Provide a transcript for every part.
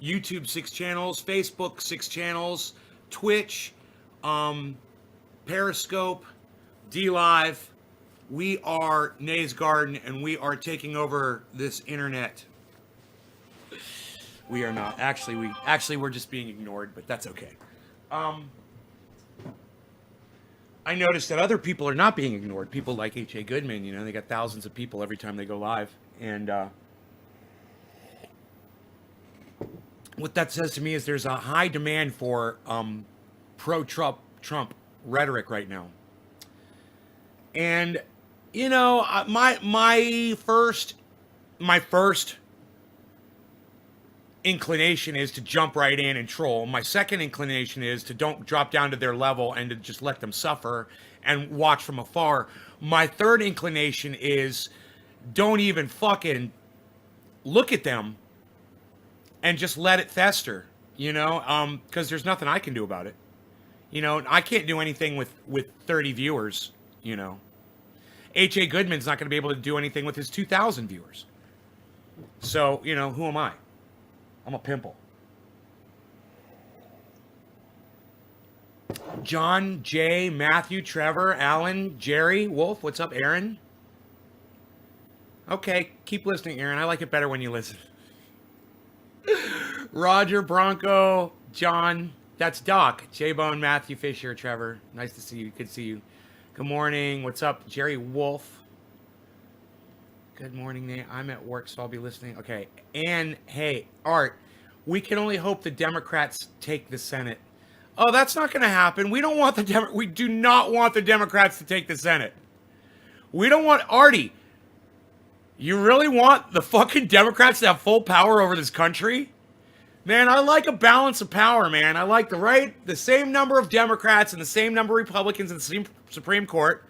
YouTube 6 channels, Facebook 6 channels, Twitch, Periscope, DLive. We are Nays Garden, and we are taking over this internet. We are not. We're just being ignored, but that's okay. I noticed that other people are not being ignored. People like H.A. Goodman, they got thousands of people every time they go live. And what that says to me is there's a high demand for pro-Trump rhetoric right now. And, my first inclination is to jump right in and troll. My second inclination is to don't drop down to their level and to just let them suffer and watch from afar. My third inclination is don't even fucking look at them and just let it fester, because there's nothing I can do about it. I can't do anything with 30 viewers, H.A. Goodman's not going to be able to do anything with his 2,000 viewers. So, who am I? I'm a pimple. John, Jay, Matthew, Trevor, Alan, Jerry, Wolf, what's up, Aaron? Okay, keep listening, Aaron. I like it better when you listen. Roger, Bronco, John, that's Doc, J-Bone, Matthew, Fisher, Trevor. Nice to see you. Good to see you. Good morning. What's up, Jerry Wolf? Good morning, Nate. I'm at work, so I'll be listening. Okay. And, hey, Art, we can only hope the Democrats take the Senate. Oh, that's not going to happen. We don't want we do not want the Democrats to take the Senate. We don't want Artie. You really want the fucking Democrats to have full power over this country? Man, I like a balance of power, man. I like the same number of Democrats and the same number of Republicans in the Supreme Court.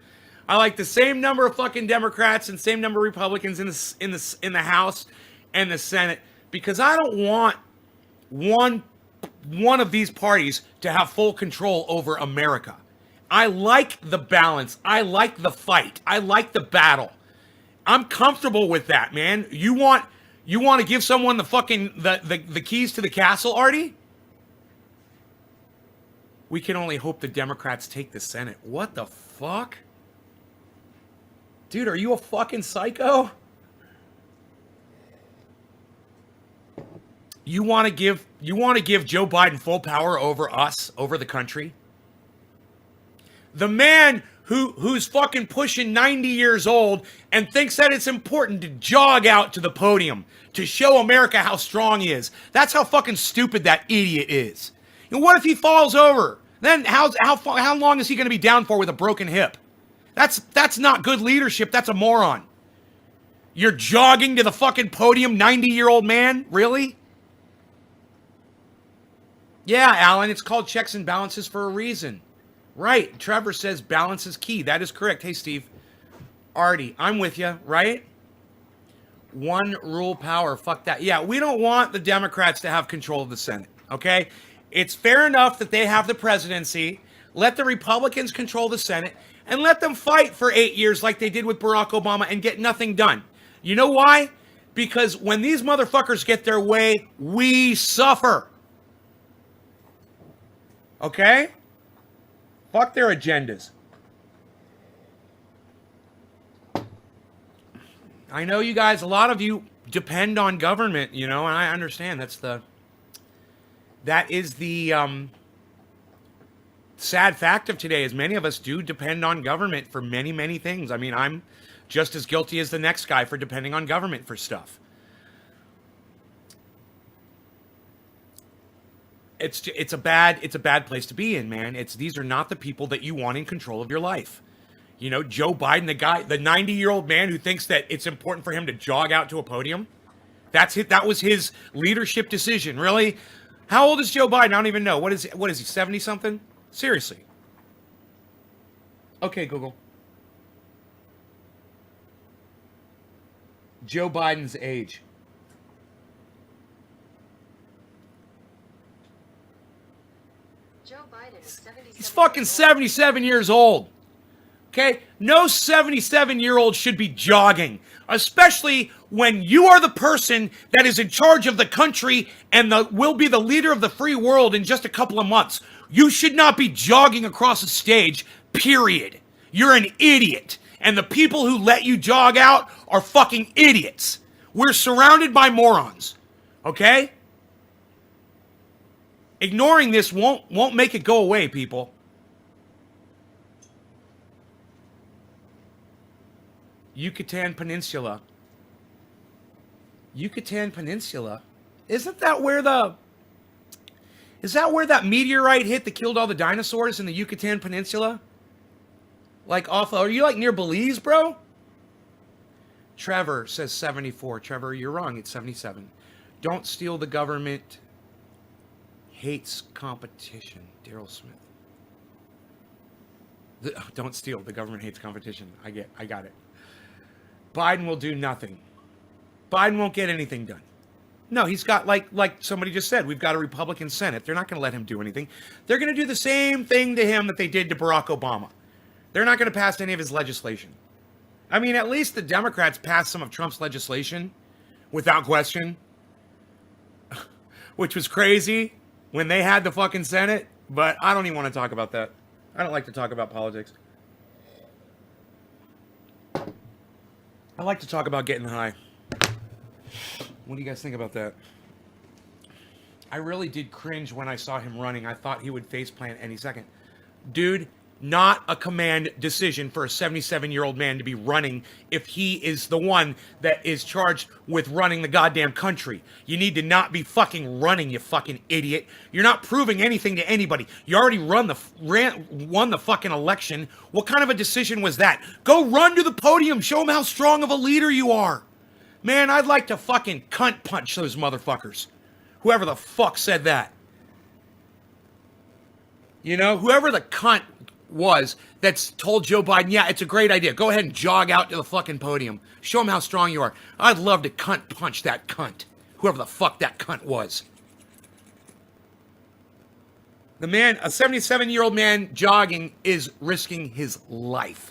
I like the same number of fucking Democrats and same number of Republicans in the House and the Senate, because I don't want one of these parties to have full control over America. I like the balance. I like the fight. I like the battle. I'm comfortable with that, man. You want to give someone the fucking the keys to the castle, Artie? We can only hope the Democrats take the Senate. What the fuck? Dude, are you a fucking psycho? You want to give Joe Biden full power over us, over the country? The man who's fucking pushing 90 years old and thinks that it's important to jog out to the podium to show America how strong he is. That's how fucking stupid that idiot is. And what if he falls over? Then how long is he going to be down for with a broken hip? That's not good leadership. That's a moron. You're jogging to the fucking podium, 90-year-old man? Really? Yeah, Alan, it's called checks and balances for a reason. Right. Trevor says balance is key. That is correct. Hey, Steve. Artie, I'm with you, right? One rule power. Fuck that. Yeah, we don't want the Democrats to have control of the Senate, okay? It's fair enough that they have the presidency. Let the Republicans control the Senate and let them fight for 8 years like they did with Barack Obama and get nothing done. You know why? Because when these motherfuckers get their way, we suffer. Okay? Fuck their agendas. I know you guys, a lot of you depend on government, and I understand that is the sad fact of today is many of us do depend on government for many, many things. I mean, I'm just as guilty as the next guy for depending on government for stuff. It's a bad place to be in, man. These are not the people that you want in control of your life. Joe Biden, the 90-year-old man who thinks that it's important for him to jog out to a podium. That was his leadership decision. Really? How old is Joe Biden? I don't even know. What is he, 70 something? Seriously. Okay, Google. Joe Biden's age. Joe Biden is 77. He's fucking 77 years old. Okay? No 77-year-old should be jogging, especially when you are the person that is in charge of the country and will be the leader of the free world in just a couple of months. You should not be jogging across a stage, period. You're an idiot. And the people who let you jog out are fucking idiots. We're surrounded by morons. Okay? Ignoring this won't make it go away, people. Yucatan Peninsula. Yucatan Peninsula? Isn't that where is that where that meteorite hit that killed all the dinosaurs in the Yucatan Peninsula? Like are you like near Belize, bro? Trevor says 74. Trevor, you're wrong. It's 77. Don't steal, the government hates competition. Daryl Smith. Don't steal, the government hates competition. I got it. Biden will do nothing. Biden won't get anything done. No, he's got, like somebody just said, we've got a Republican Senate. They're not going to let him do anything. They're going to do the same thing to him that they did to Barack Obama. They're not going to pass any of his legislation. I mean, at least the Democrats passed some of Trump's legislation without question, which was crazy when they had the fucking Senate. But I don't even want to talk about that. I don't like to talk about politics. I like to talk about getting high. What do you guys think about that? I really did cringe when I saw him running. I thought he would faceplant any second. Dude, not a command decision for a 77-year-old man to be running if he is the one that is charged with running the goddamn country. You need to not be fucking running, you fucking idiot. You're not proving anything to anybody. You already won the fucking election. What kind of a decision was that? Go run to the podium. Show them how strong of a leader you are. Man, I'd like to fucking cunt punch those motherfuckers. Whoever the fuck said that. You know, whoever the cunt was that's told Joe Biden, yeah, it's a great idea. Go ahead and jog out to the fucking podium. Show him how strong you are. I'd love to cunt punch that cunt. Whoever the fuck that cunt was. The man, a 77-year-old man jogging is risking his life.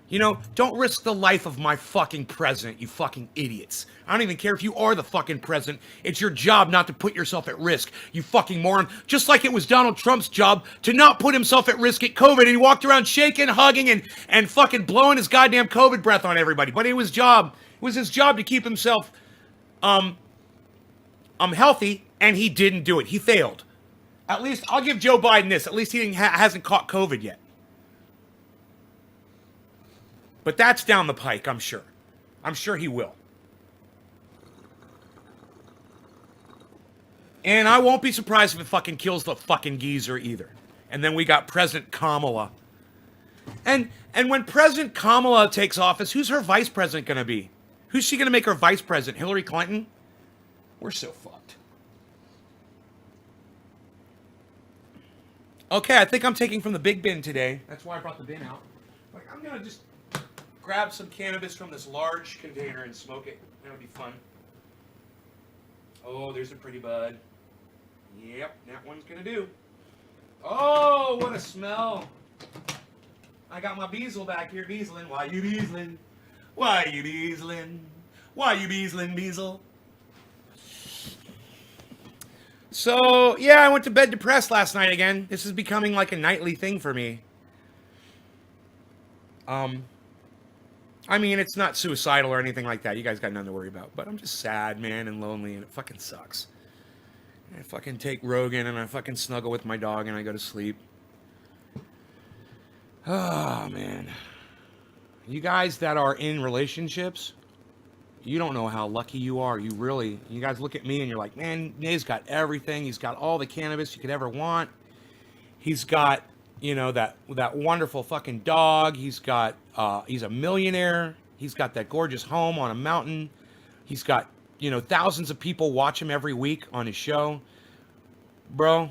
You know, don't risk the life of my fucking president, you fucking idiots. I don't even care if you are the fucking president. It's your job not to put yourself at risk, you fucking moron. Just like it was Donald Trump's job to not put himself at risk at COVID, and he walked around shaking, hugging, and fucking blowing his goddamn COVID breath on everybody. But it was his job to keep himself healthy, and he didn't do it. He failed. At least, I'll give Joe Biden this. At least he hasn't caught COVID yet. But that's down the pike, I'm sure. I'm sure he will. And I won't be surprised if it fucking kills the fucking geezer either. And then we got President Kamala. And when President Kamala takes office, who's her vice president going to be? Who's she going to make her vice president? Hillary Clinton? We're so fucked. Okay, I think I'm taking from the big bin today. That's why I brought the bin out. Like, I'm going to just grab some cannabis from this large container and smoke it. That'll be fun. Oh, there's a pretty bud. Yep, that one's gonna do. Oh, what a smell. I got my Beazle back here, Beazling. Why you Beazling? Why you Beazling? Why you Beazling, Beazle? So, yeah, I went to bed depressed last night again. This is becoming like a nightly thing for me. I mean, it's not suicidal or anything like that. You guys got nothing to worry about. But I'm just sad, man, and lonely, and it fucking sucks. I fucking take Rogan, and I fucking snuggle with my dog, and I go to sleep. Oh, man. You guys that are in relationships, you don't know how lucky you are. You guys look at me, and you're like, man, Nate's got everything. He's got all the cannabis you could ever want. He's got, you know, that wonderful fucking dog. He's a millionaire. He's got that gorgeous home on a mountain. He's got, you know, thousands of people watch him every week on his show. Bro,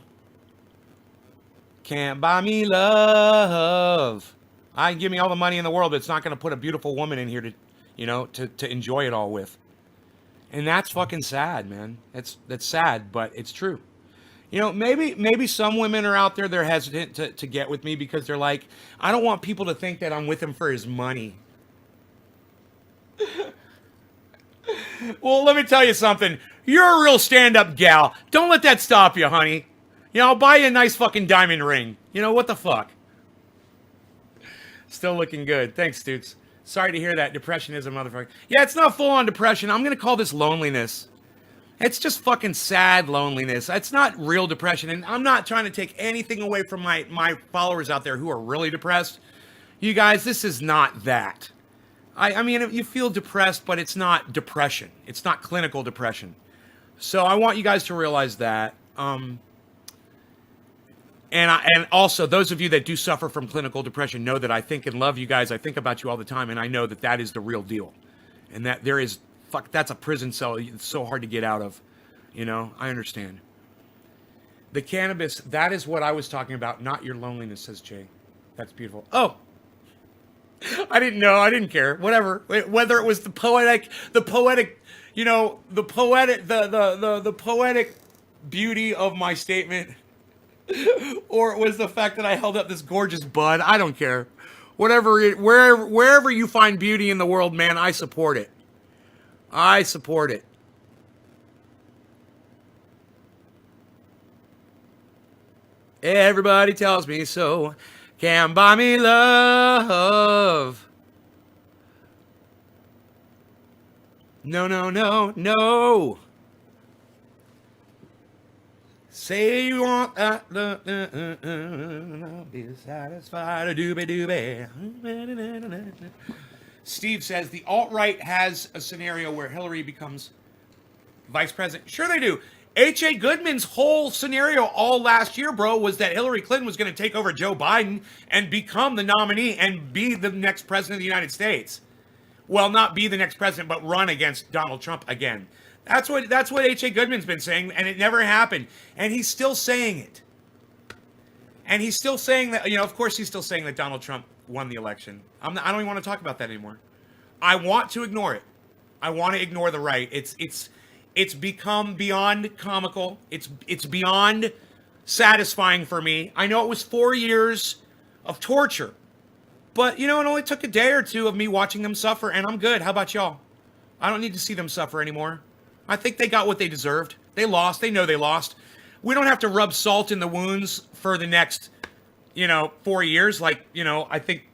can't buy me love. I can give me all the money in the world, but it's not going to put a beautiful woman in here to, you know, to enjoy it all with. And that's fucking sad, man. That's sad, but it's true. You know, maybe some women are out there, they're hesitant to get with me because they're like, I don't want people to think that I'm with him for his money. Well, let me tell you something. You're a real stand-up gal. Don't let that stop you, honey. You know, I'll buy you a nice fucking diamond ring. You know, what the fuck? Still looking good. Thanks, Stooks. Sorry to hear that. Depression is a motherfucker. Yeah, it's not full-on depression. I'm going to call this loneliness. It's just fucking sad loneliness. It's not real depression. And I'm not trying to take anything away from my followers out there who are really depressed. You guys, this is not that. I mean, you feel depressed, but it's not depression. It's not clinical depression. So I want you guys to realize that. And also, those of you that do suffer from clinical depression know that I think and love you guys. I think about you all the time, and I know that that is the real deal. And that there is, that's a prison cell. It's so hard to get out of. You know, I understand. The cannabis, that is what I was talking about, not your loneliness, says Jay. That's beautiful. Oh, I didn't know. I didn't care. Whatever. Whether it was the poetic, you know, the poetic beauty of my statement, or it was the fact that I held up this gorgeous bud. I don't care. Wherever you find beauty in the world, man, I support it. I support it. Everybody tells me so. Can't buy me love. No, no, no, no. Say you want that, I'll be satisfied. Doobie doobie. Steve says the alt-right has a scenario where Hillary becomes vice president. Sure they do. H.A. Goodman's whole scenario all last year, bro, was that Hillary Clinton was going to take over Joe Biden and become the nominee and be the next president of the United States. Well, not be the next president, but run against Donald Trump again. That's what H.A. Goodman's been saying, and it never happened. And he's still saying it. And he's still saying that, you know, of course he's still saying that Donald Trump won the election. I don't even want to talk about that anymore. I want to ignore it. I want to ignore the right. It's become beyond comical. It's beyond satisfying for me. I know it was 4 years of torture. But, you know, it only took a day or two of me watching them suffer, and I'm good. How about y'all? I don't need to see them suffer anymore. I think they got what they deserved. They lost. They know they lost. We don't have to rub salt in the wounds for the next, 4 years. Like, I think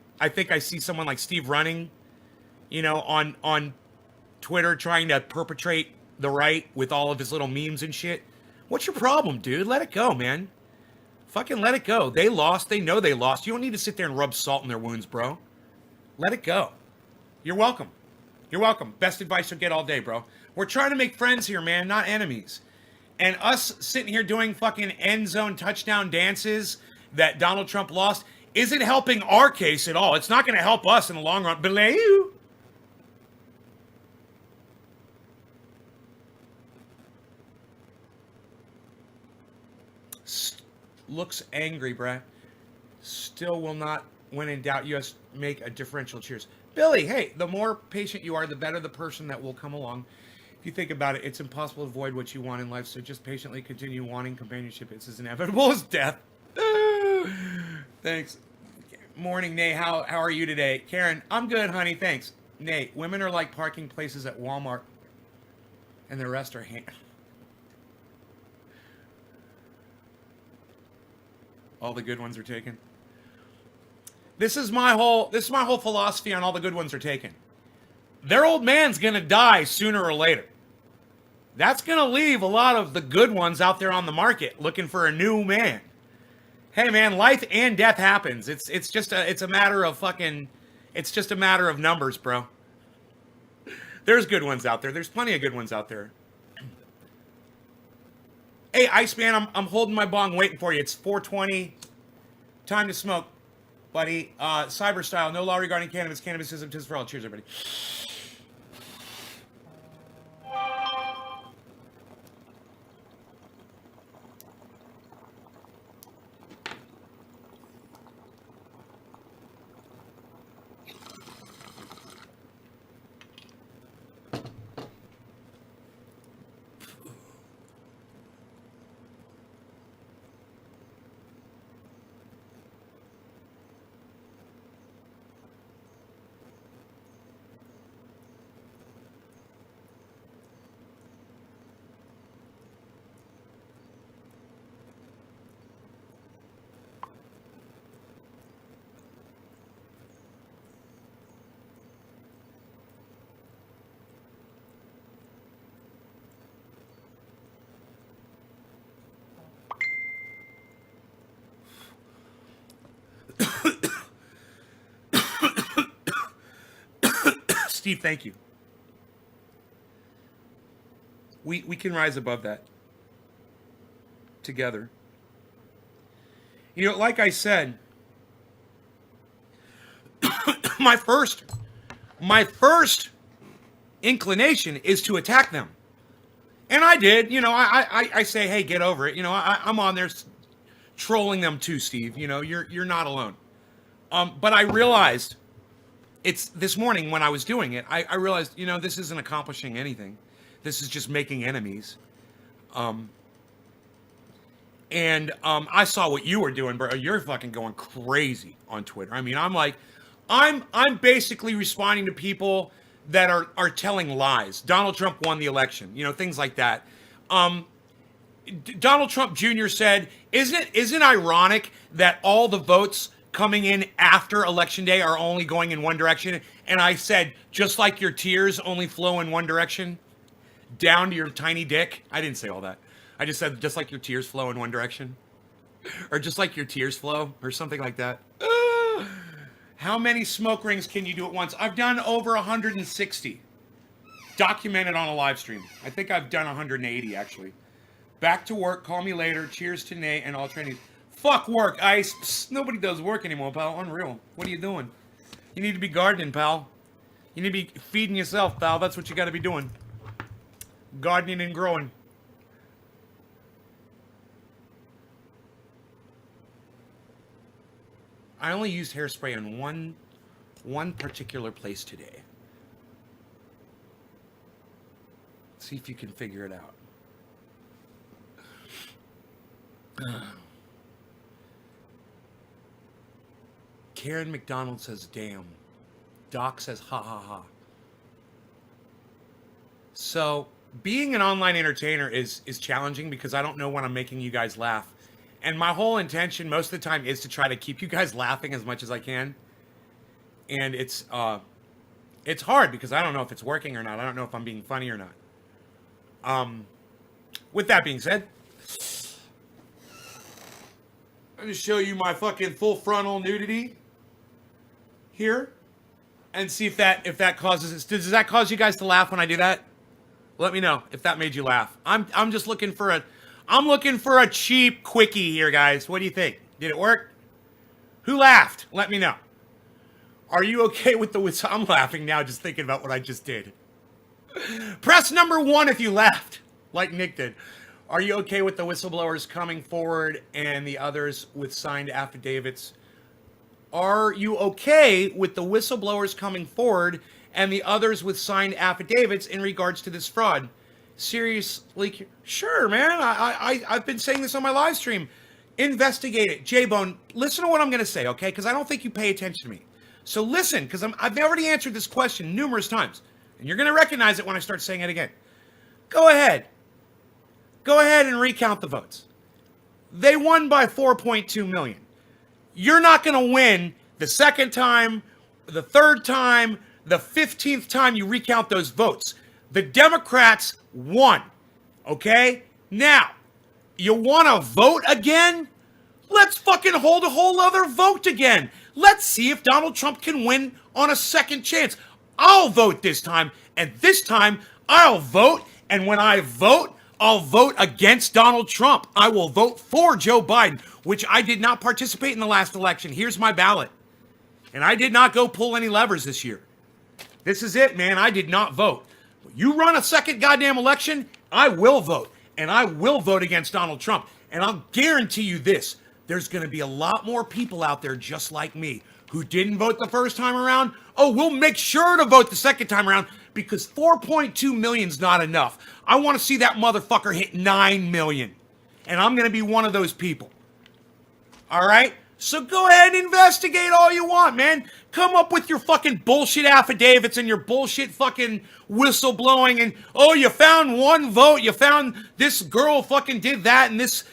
I see someone like Steve Running, on Twitter trying to perpetrate the right with all of his little memes and shit. What's your problem, dude? Let it go, man. Fucking let it go. They lost. They know they lost. You don't need to sit there and rub salt in their wounds, bro. Let it go. You're welcome. You're welcome. Best advice you'll get all day, bro. We're trying to make friends here, man, not enemies. And us sitting here doing fucking end zone touchdown dances that Donald Trump lost isn't helping our case at all. It's not going to help us in the long run. Belay you. Looks angry, bruh. Still will not, when in doubt, U.S. make a differential. Cheers. Billy, hey, the more patient you are, the better the person that will come along. If you think about it, it's impossible to avoid what you want in life, so just patiently continue wanting companionship. It's as inevitable as death. Thanks. Morning, Nay. How are you today? Karen, I'm good, honey. Thanks. Nay, women are like parking places at Walmart, and the rest are all the good ones are taken. This is my whole philosophy on all the good ones are taken. Their old man's gonna die sooner or later. That's gonna leave a lot of the good ones out there on the market looking for a new man. Hey man, life and death happens. It's just a matter of numbers, bro. There's good ones out there. There's plenty of good ones out there. Hey, Iceman, I'm holding my bong waiting for you. It's 4:20. Time to smoke, buddy. Cyber style. No law regarding cannabis. Cannabis isn't just for all. Cheers, everybody. Steve, thank you. We can rise above that together. You know, like I said, my first inclination is to attack them. And I did. You know, I say, hey, get over it. You know, I'm on there trolling them too, Steve. You know, you're not alone. But I realized it's this morning when I was doing it, I realized, you know, this isn't accomplishing anything. This is just making enemies. I saw what you were doing, bro. You're fucking going crazy on Twitter. I mean, I'm basically responding to people that are telling lies. Donald Trump won the election, you know, things like that. Donald Trump Jr. said, isn't it ironic that all the votes coming in after Election Day are only going in one direction? And I said, just like your tears only flow in one direction, down to your tiny dick. I didn't say all that. I just said, just like your tears flow in one direction. Or just like your tears flow, or something like that. How many smoke rings can you do at once? I've done over 160. Documented on a live stream. I think I've done 180, actually. Back to work, call me later. Cheers to Nate and all trainees. Fuck work, Ice. Psst, nobody does work anymore, pal. Unreal. What are you doing? You need to be gardening, pal. You need to be feeding yourself, pal. That's what you got to be doing. Gardening and growing. I only used hairspray in one particular place today. See if you can figure it out. Karen McDonald says, damn. Doc says, ha ha ha. So, being an online entertainer is challenging because I don't know when I'm making you guys laugh. And my whole intention most of the time is to try to keep you guys laughing as much as I can. And it's hard because I don't know if it's working or not. I don't know if I'm being funny or not. With that being said, let me show you my fucking full frontal nudity here and see if that causes, does that cause you guys to laugh when I do that? Let me know if that made you laugh. I'm just looking for a cheap quickie here, guys. What do you think? Did it work? Who laughed? Let me know. Are you okay with the whistle? I'm laughing now just thinking about what I just did. Press number 1 if you laughed, like Nick did. Are you okay with the whistleblowers coming forward and the others with signed affidavits? Are you okay with the whistleblowers coming forward and the others with signed affidavits in regards to this fraud? Seriously, sure, man. I've been saying this on my live stream. Investigate it. J-Bone, listen to what I'm going to say, okay? Because I don't think you pay attention to me. So listen, because I've already answered this question numerous times. And you're going to recognize it when I start saying it again. Go ahead. Go ahead and recount the votes. They won by 4.2 million. You're not going to win the second time, the third time, the 15th time you recount those votes. The Democrats won. Okay? Now, you want to vote again? Let's fucking hold a whole other vote again. Let's see if Donald Trump can win on a second chance. I'll vote this time, and this time I'll vote, and when I vote, I'll vote against Donald Trump. I will vote for Joe Biden, which I did not participate in the last election. Here's my ballot. And I did not go pull any levers this year. This is it, man. I did not vote. You run a second goddamn election, I will vote. And I will vote against Donald Trump. And I'll guarantee you this. There's going to be a lot more people out there just like me who didn't vote the first time around. Oh, we'll make sure to vote the second time around because 4.2 million is not enough. I want to see that motherfucker hit 9 million. And I'm going to be one of those people. All right? So go ahead and investigate all you want, man. Come up with your fucking bullshit affidavits and your bullshit fucking whistleblowing and, oh, you found one vote. You found this girl fucking did that and this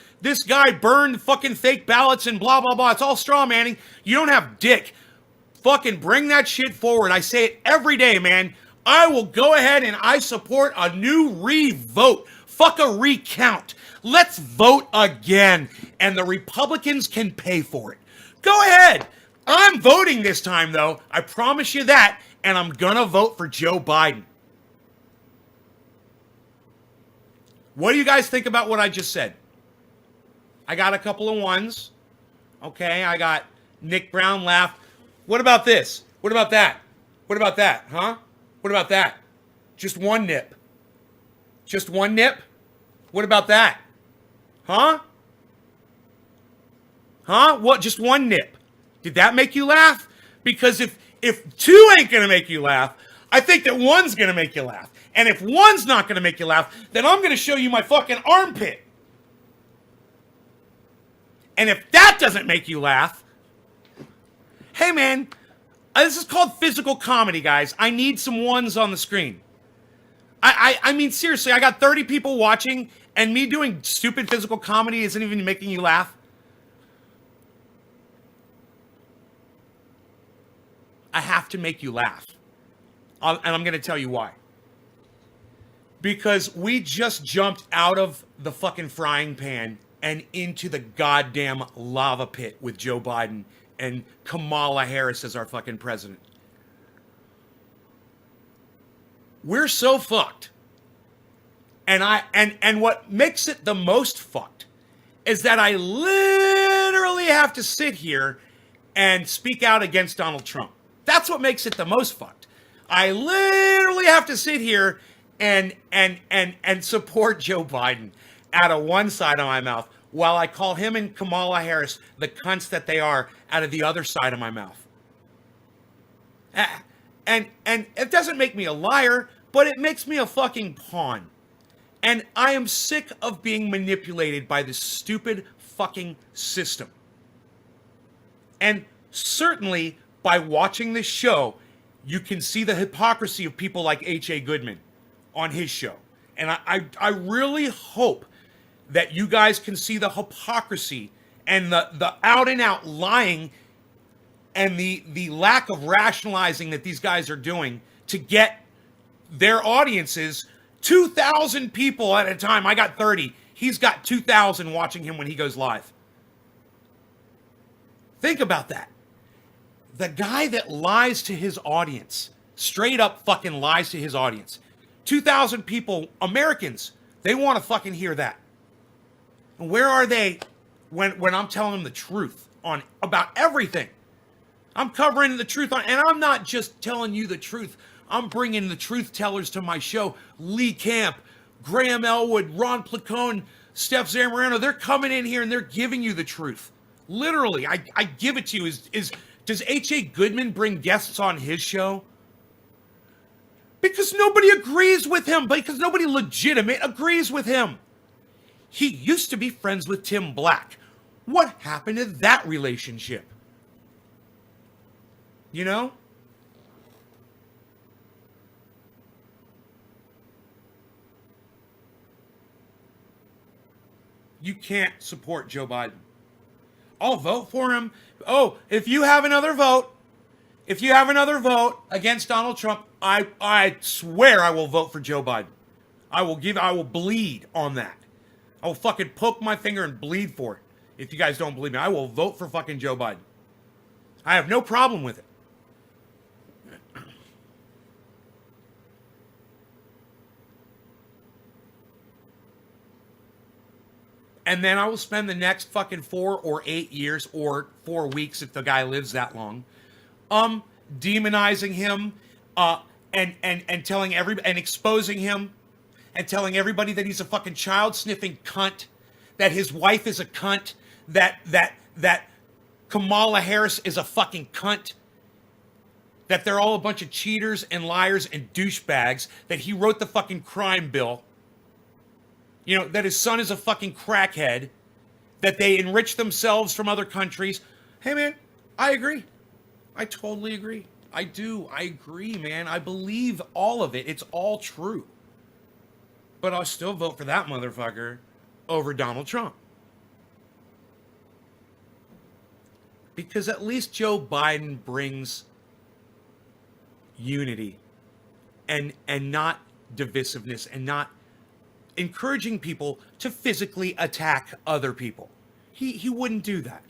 guy burned fucking fake ballots and blah, blah, blah. It's all straw manning. You don't have dick. Fucking bring that shit forward. I say it every day, man. I will go ahead and I support a new re-vote. Fuck a recount. Let's vote again. And the Republicans can pay for it. Go ahead. I'm voting this time, though. I promise you that. and I'm gonna vote for Joe Biden. What do you guys think about what I just said? I got a couple of ones. Okay, I got Nick Brown laughed. What about this? What about that? What about that? Huh? What about that? Just one nip. Just one nip? What about that? Huh? Huh? What? Just one nip. Did that make you laugh? Because if two ain't gonna make you laugh, I think that one's gonna make you laugh. And if one's not gonna make you laugh, then I'm gonna show you my fucking armpit. And if that doesn't make you laugh, hey man, this is called physical comedy, guys. I need some ones on the screen. I mean, seriously, I got 30 people watching, and me doing stupid physical comedy isn't even making you laugh. I have to make you laugh. And I'm going to tell you why. Because we just jumped out of the fucking frying pan and into the goddamn lava pit with Joe Biden and Kamala Harris as our fucking president. We're so fucked. And what makes it the most fucked is that I literally have to sit here and speak out against Donald Trump. That's what makes it the most fucked. I literally have to sit here and support Joe Biden out of one side of my mouth while I call him and Kamala Harris the cunts that they are out of the other side of my mouth. And it doesn't make me a liar, but it makes me a fucking pawn. And I am sick of being manipulated by this stupid fucking system. And certainly, by watching this show, you can see the hypocrisy of people like H.A. Goodman on his show. And I really hope that you guys can see the hypocrisy and the out-and-out lying and the lack of rationalizing that these guys are doing to get their audiences 2,000 people at a time. I got 30. He's got 2,000 watching him when he goes live. Think about that. The guy that lies to his audience, straight up fucking lies to his audience. 2,000 people, Americans, they want to fucking hear that. And where are they when I'm telling them the truth on about everything? I'm covering the truth on, and I'm not just telling you the truth. I'm bringing the truth tellers to my show. Lee Camp, Graham Elwood, Ron Placone, Steph Zamorano. They're coming in here and they're giving you the truth. Literally, I give it to you. Does H.A. Goodman bring guests on his show? Because nobody agrees with him. Because nobody legitimate agrees with him. He used to be friends with Tim Black. What happened to that relationship? You know? You can't support Joe Biden. I'll vote for him. Oh, if you have another vote against Donald Trump, I swear I will vote for Joe Biden. I will bleed on that. I will fucking poke my finger and bleed for it. If you guys don't believe me, I will vote for fucking Joe Biden. I have no problem with it. And then I will spend the next fucking 4 or 8 years or 4 weeks if the guy lives that long, demonizing him, and telling and exposing him, and telling everybody that he's a fucking child sniffing cunt, that his wife is a cunt, that Kamala Harris is a fucking cunt, that they're all a bunch of cheaters and liars and douchebags, that he wrote the fucking crime bill. You know, that his son is a fucking crackhead, that they enrich themselves from other countries. Hey, man, I agree. I totally agree. I do. I agree, man. I believe all of it. It's all true. But I'll still vote for that motherfucker over Donald Trump. Because at least Joe Biden brings unity and not divisiveness and not encouraging people to physically attack other people. He wouldn't do that.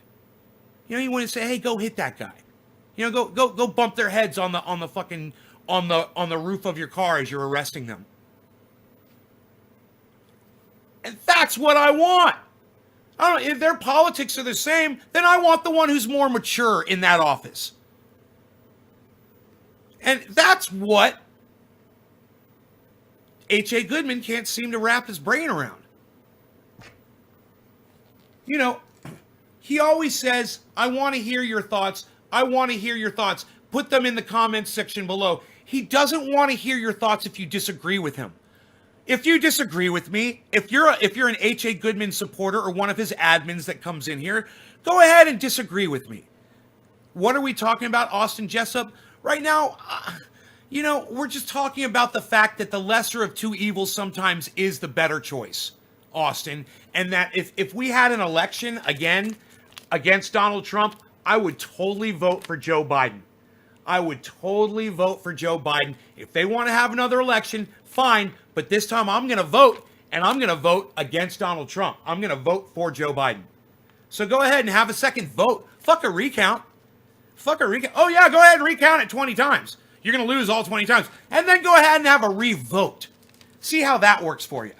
You know, he wouldn't say, hey, go hit that guy. You know, go bump their heads on the fucking on the roof of your car as you're arresting them. And that's what I want. I don't, if their politics are the same, then I want the one who's more mature in that office. And that's what H.A. Goodman can't seem to wrap his brain around. You know, he always says, I want to hear your thoughts. I want to hear your thoughts. Put them in the comments section below. He doesn't want to hear your thoughts if you disagree with him. If you disagree with me, if you're an H.A. Goodman supporter or one of his admins that comes in here, go ahead and disagree with me. What are we talking about, Austin Jessup? Right now, you know, we're just talking about the fact that the lesser of two evils sometimes is the better choice, Austin. And that if we had an election again against Donald Trump, I would totally vote for Joe Biden. I would totally vote for Joe Biden. If they want to have another election, fine. But this time I'm going to vote, and I'm going to vote against Donald Trump. I'm going to vote for Joe Biden. So go ahead and have a second vote. Fuck a recount. Fuck a recount. Oh, yeah, go ahead and recount it 20 times. You're going to lose all 20 times. And then go ahead and have a revote. See how that works for you.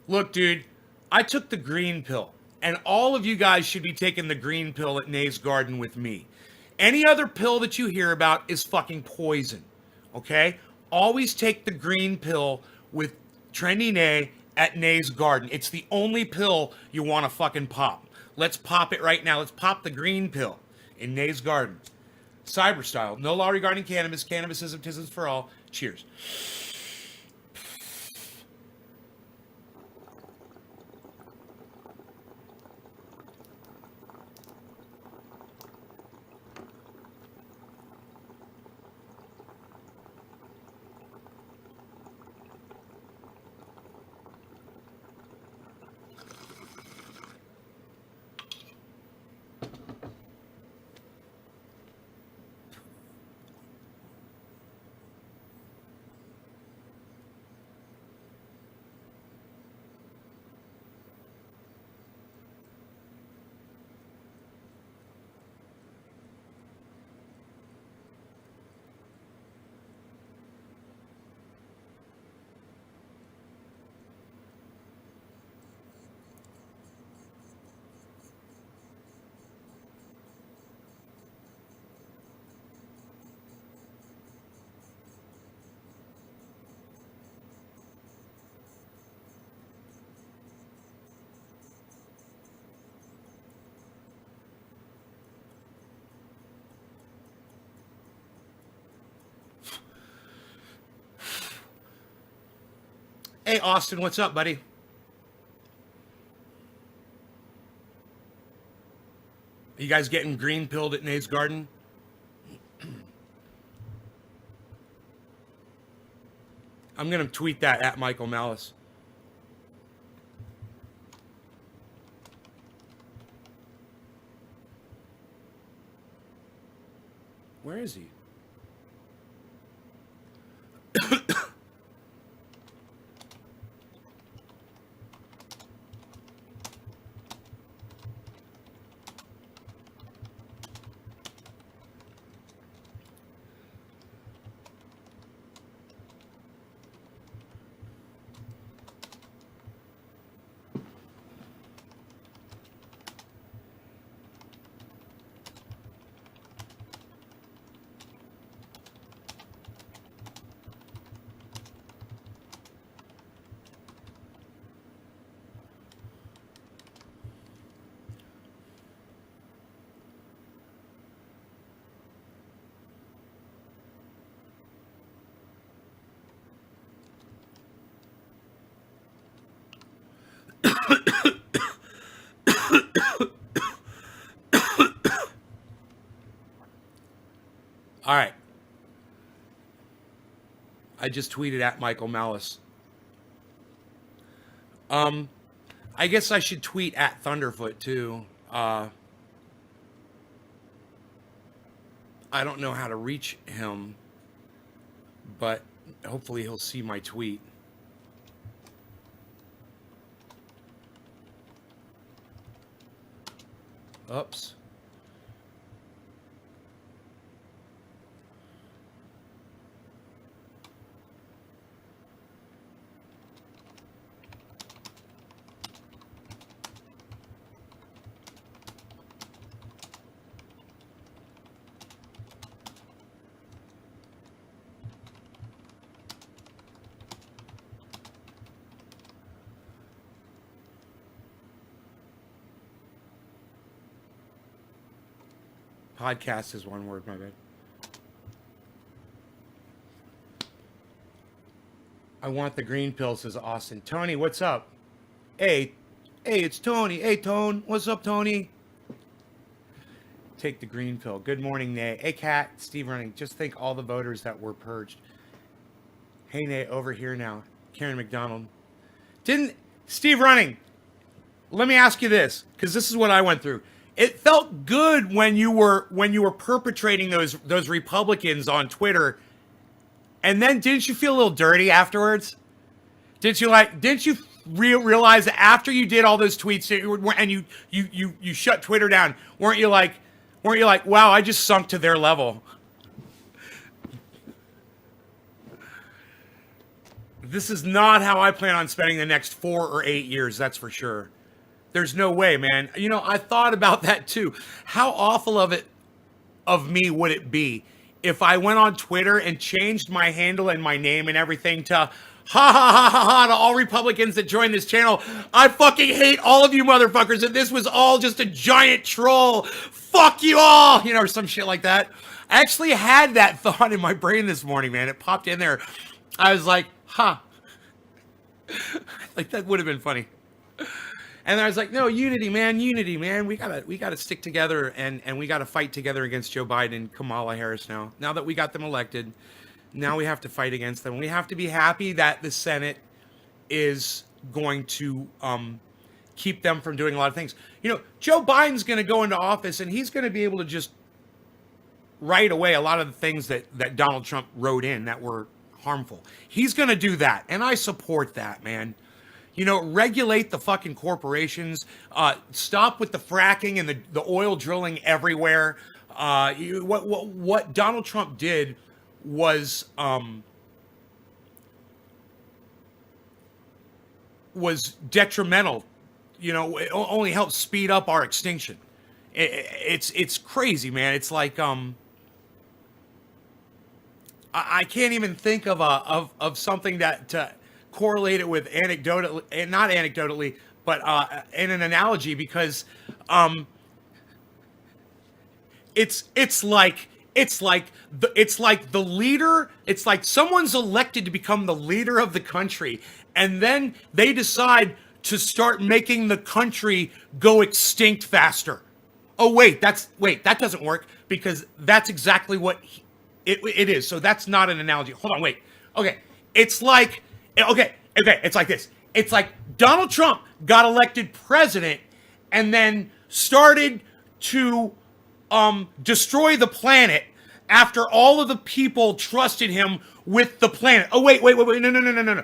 Look, dude, I took the green pill, and all of you guys should be taking the green pill at Nay's Garden with me. Any other pill that you hear about is fucking poison, okay? Always take the green pill with Trendy Nay at Nay's Garden. It's the only pill you want to fucking pop. Let's pop it right now. Let's pop the green pill in Nay's Garden. Cyber style. No law regarding cannabis. Cannabis is tisms for all. Cheers. Hey, Austin, what's up, buddy? Are you guys getting green pilled at Nay's Garden? I'm going to tweet that at Michael Malice. Where is he? All right. I just tweeted at Michael Malice. I guess I should tweet at Thunderfoot too. I don't know how to reach him, but hopefully he'll see my tweet. Oops. Podcast is one word, my bad. I want the green pill, says Austin. Tony, what's up? Hey, it's Tony. Hey, Tone. What's up, Tony? Take the green pill. Good morning, Nate. Hey, Kat. Steve Running. Just think all the voters that were purged. Hey, Nate, over here now. Karen McDonald. Didn't Steve Running? Let me ask you this, because this is what I went through. It felt good when you were perpetrating those Republicans on Twitter, and then didn't you feel a little dirty afterwards? Didn't you realize that after you did all those tweets and you shut Twitter down, weren't you like, wow, I just sunk to their level? This is not how I plan on spending the next 4 or 8 years, that's for sure. There's no way, man. You know, I thought about that too. How awful of me would it be if I went on Twitter and changed my handle and my name and everything to ha ha ha ha ha to all Republicans that join this channel. I fucking hate all of you motherfuckers, and this was all just a giant troll. Fuck you all, you know, or some shit like that. I actually had that thought in my brain this morning, man. It popped in there. I was like, huh. Like, that would have been funny. And I was like, no, unity, man. We gotta stick together and we gotta fight together against Joe Biden and Kamala Harris now. Now that we got them elected, now we have to fight against them. We have to be happy that the Senate is going to keep them from doing a lot of things. You know, Joe Biden's gonna go into office and he's gonna be able to just write away a lot of the things that Donald Trump wrote in that were harmful. He's gonna do that, and I support that, man. You know, regulate the fucking corporations. Stop with the fracking and the oil drilling everywhere. What Donald Trump did was detrimental. You know, it only helped speed up our extinction. It's crazy, man. It's like I can't even think of something that correlate it with anecdotally, and not anecdotally, but in an analogy, because it's like the leader. It's like someone's elected to become the leader of the country, and then they decide to start making the country go extinct faster. Oh wait, that doesn't work, because that's exactly what it is. So that's not an analogy. Hold on, wait. Okay, it's like. Okay, it's like this. It's like Donald Trump got elected president and then started to destroy the planet after all of the people trusted him with the planet. Oh, wait, no.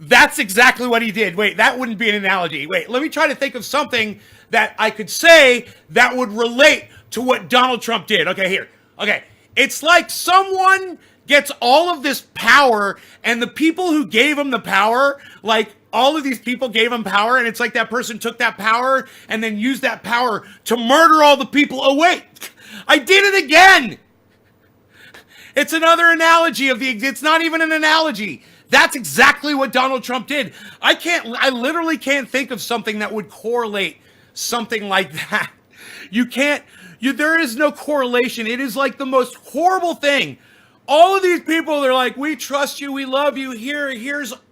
That's exactly what he did. Wait, that wouldn't be an analogy. Wait, let me try to think of something that I could say that would relate to what Donald Trump did. Okay, here. Okay, it's like someone gets all of this power, and the people who gave him the power, like all of these people gave him power, and it's like that person took that power and then used that power to murder all the people. Oh wait, I did it again. It's another analogy it's not even an analogy. That's exactly what Donald Trump did. I literally can't think of something that would correlate something like that. There is no correlation. It is like the most horrible thing. All of these people, they're like, we trust you, we love you,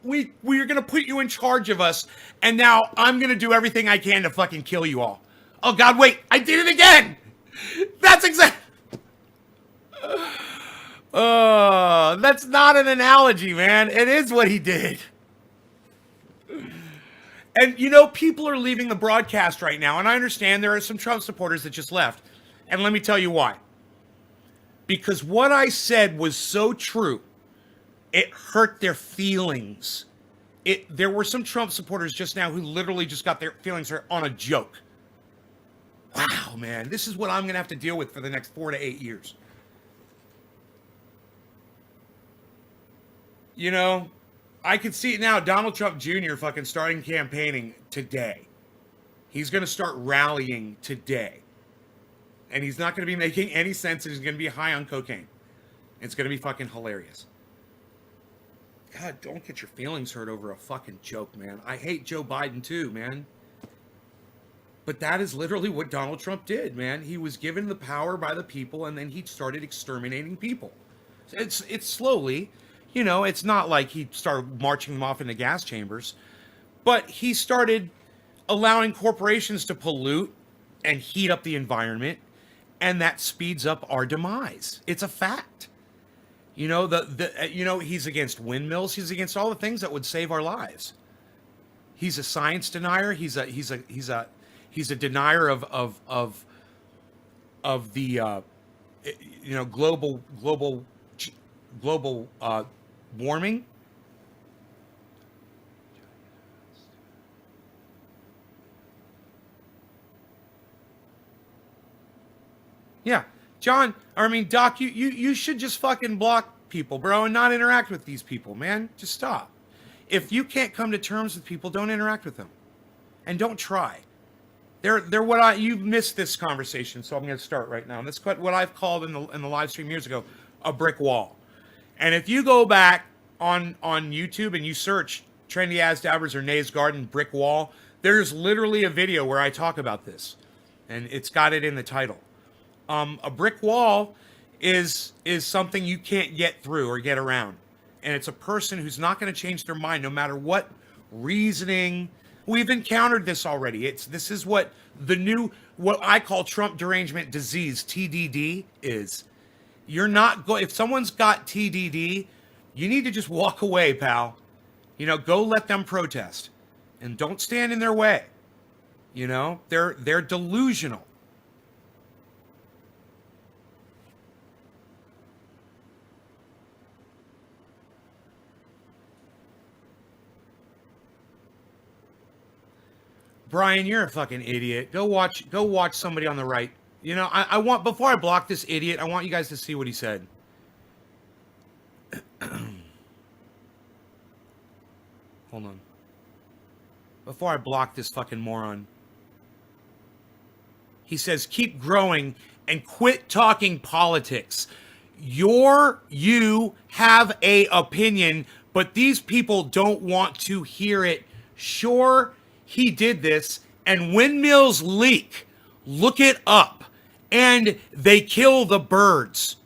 we're gonna put you in charge of us, and now I'm gonna do everything I can to fucking kill you all. Oh God, wait, I did it again! That's that's not an analogy, man. It is what he did. And you know, people are leaving the broadcast right now, and I understand there are some Trump supporters that just left. And let me tell you why. Because what I said was so true, it hurt their feelings. There were some Trump supporters just now who literally just got their feelings hurt on a joke. wow, man, this is what I'm going to have to deal with for the next 4 to 8 years. You know, I can see it now. Donald Trump Jr. fucking starting campaigning today. He's going to start rallying today. And he's not going to be making any sense, and he's going to be high on cocaine. It's going to be fucking hilarious. God, don't get your feelings hurt over a fucking joke, man. I hate Joe Biden too, man. But that is literally what Donald Trump did, man. He was given the power by the people, and then he started exterminating people. It's slowly, you know, it's not like he started marching them off into gas chambers, but he started allowing corporations to pollute and heat up the environment, and that speeds up our demise. It's a fact. You know, he's against windmills. He's against all the things that would save our lives. He's a science denier. He's a denier of the global warming. Yeah, John, Doc, you should just fucking block people, bro, and not interact with these people, man. Just stop. If you can't come to terms with people, don't interact with them, and don't try. You've missed this conversation, so I'm going to start right now. And that's what I've called in the live stream years ago a brick wall. And if you go back on YouTube and you search Trendy As Dabbers or Nay's Garden brick wall, there's literally a video where I talk about this, and it's got it in the title. A brick wall is something you can't get through or get around, and it's a person who's not going to change their mind no matter what reasoning. We've encountered this already. This is what I call Trump derangement disease, TDD, is. You're not if someone's got TDD, you need to just walk away, pal. You know, go let them protest, and don't stand in their way. You know, they're delusional. Brian, you're a fucking idiot. Go watch somebody on the right. You know, I want, before I block this idiot, I want you guys to see what he said. Hold on. Before I block this fucking moron. He says, keep growing and quit talking politics. You have a opinion, but these people don't want to hear it. Sure, he did this, and windmills leak. Look it up. And they kill the birds.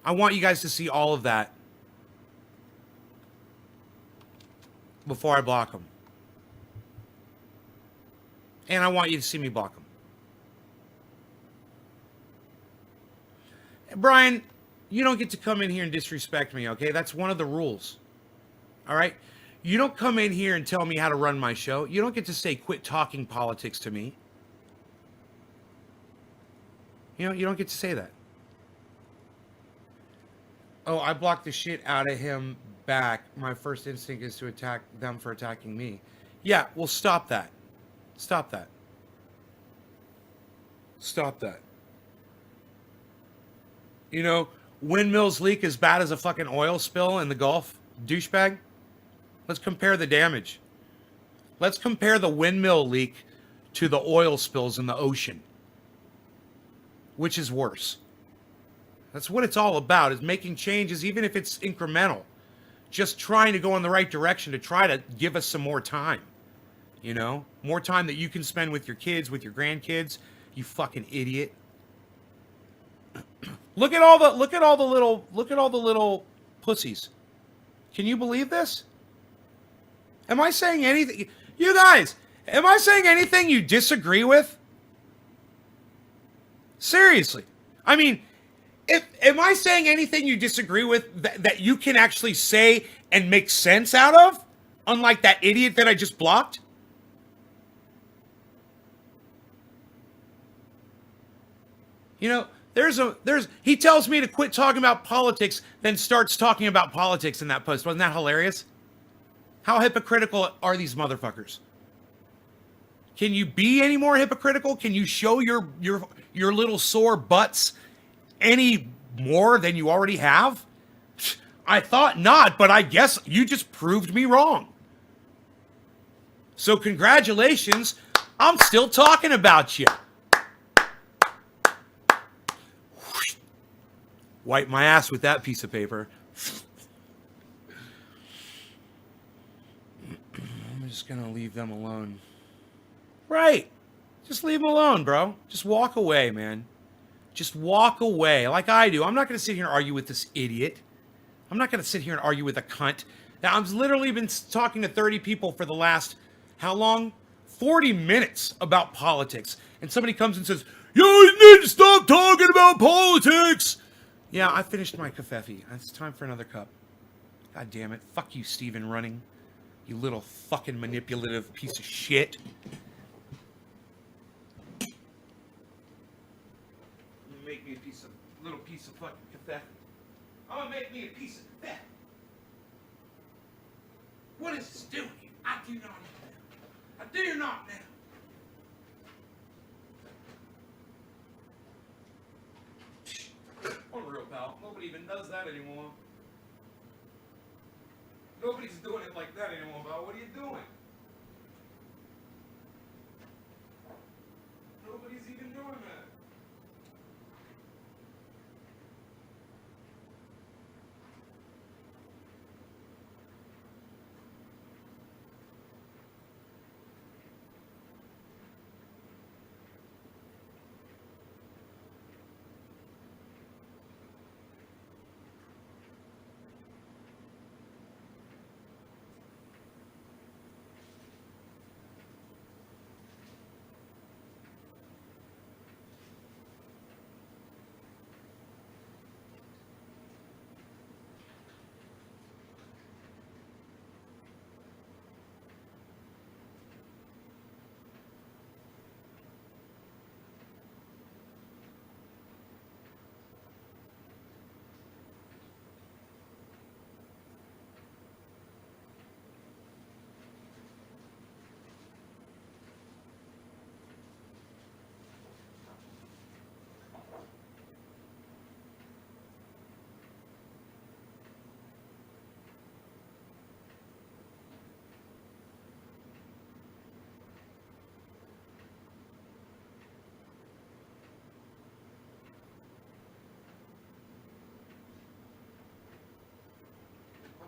I want you guys to see all of that before I block them. And I want you to see me block them. Brian, you don't get to come in here and disrespect me, okay? That's one of the rules. All right? You don't come in here and tell me how to run my show. You don't get to say, quit talking politics to me. You know, you don't get to say that. Oh, I blocked the shit out of him back. My first instinct is to attack them for attacking me. Yeah, well, stop that. Stop that. Stop that. You know, windmills leak as bad as a fucking oil spill in the Gulf, douchebag. Let's compare the damage. Let's compare the windmill leak to the oil spills in the ocean. Which is worse? That's what it's all about, is making changes, even if it's incremental. Just trying to go in the right direction to try to give us some more time. You know? More time that you can spend with your kids, with your grandkids. You fucking idiot. Look at all the little pussies. Can you believe this? Am I saying anything? You guys, am I saying anything you disagree with? Seriously. I mean, am I saying anything you disagree with that you can actually say and make sense out of? Unlike that idiot that I just blocked? You know, he tells me to quit talking about politics, then starts talking about politics in that post. Wasn't that hilarious? How hypocritical are these motherfuckers? Can you be any more hypocritical? Can you show your little sore butts any more than you already have? I thought not, but I guess you just proved me wrong. So congratulations, I'm still talking about you. Wipe my ass with that piece of paper. I'm just gonna leave them alone. Right. Just leave them alone, bro. Just walk away, man. Just walk away like I do. I'm not gonna sit here and argue with this idiot. I'm not gonna sit here and argue with a cunt. Now, I've literally been talking to 30 people for the last, how long? 40 minutes about politics. And somebody comes and says, you need to stop talking about politics. Yeah, I finished my kafefe. It's time for another cup. God damn it. Fuck you, Steven Running. You little fucking manipulative piece of shit. Make me a little piece of fucking kafefe. I'm gonna make me a piece of kafefe. What is this doing? I do not know. I do not know. Unreal, pal. Nobody even does that anymore. Nobody's doing it like that anymore, pal. What are you doing? Nobody's even doing that.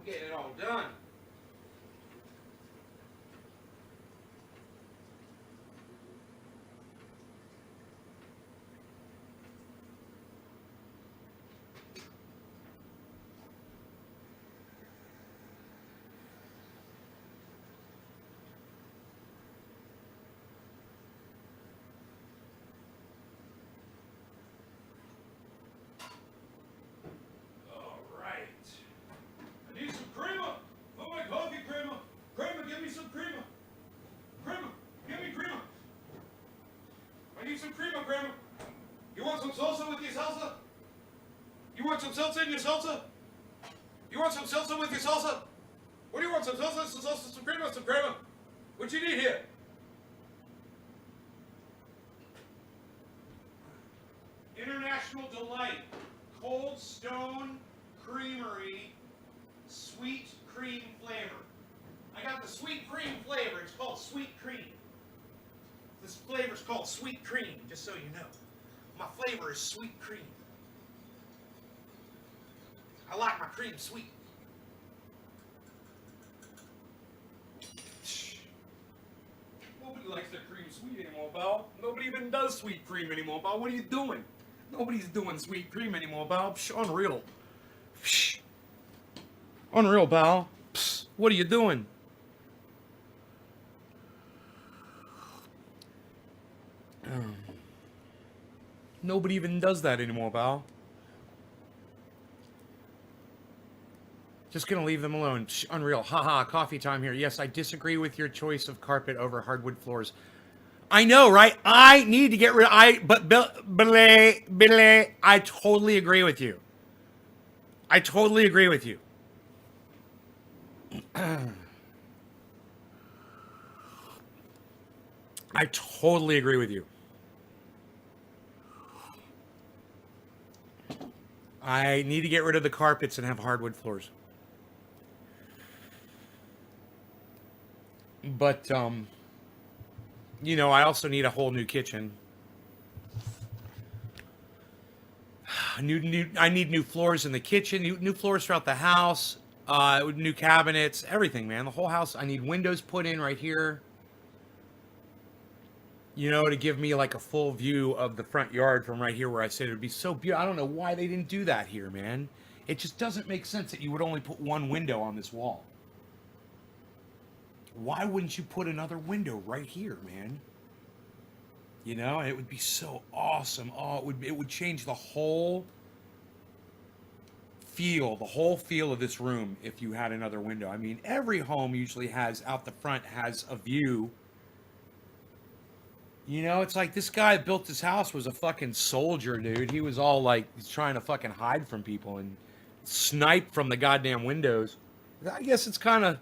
Getting it all done. All right. I need some creamer. Oh, my coffee creamer. Creamer, give me some creamer. Creamer, give me creamer. I need some creamer, creamer. You want some salsa with your salsa? You want some salsa in your salsa? You want some salsa with your salsa? What do you want? Some salsa, some salsa, some creamer, some creamer? What you need here? International Delight, Cold Stone Creamery, sweet cream flavor. I got the sweet cream flavor. It's called sweet cream. This flavor's called sweet cream, just so you know. My flavor is sweet cream. I like my cream sweet. Nobody likes their cream sweet anymore, pal. Nobody even does sweet cream anymore, pal. What are you doing? Nobody's doing sweet cream anymore, pal. Psh, unreal. Psh. Unreal, pal. Psh, what are you doing? Nobody even does that anymore, pal. Just gonna leave them alone. Psh, unreal. Haha, coffee time here. Yes, I disagree with your choice of carpet over hardwood floors. I know, right? I need to get rid of I totally agree with you. I totally agree with you. I totally agree with you. I need to get rid of the carpets and have hardwood floors. But I also need a whole new kitchen. I need new floors in the kitchen, new floors throughout the house, new cabinets, everything, man. The whole house. I need windows put in right here. To give me like a full view of the front yard from right here where I said it would be so beautiful. I don't know why they didn't do that here, man. It just doesn't make sense that you would only put one window on this wall. Why wouldn't you put another window right here, man? It would be so awesome. Oh, it would change the whole feel of this room if you had another window. I mean, every home usually has out the front has a view. It's like this guy that built this house was a fucking soldier, dude. He was all like, he's trying to fucking hide from people and snipe from the goddamn windows. I guess it's kind of,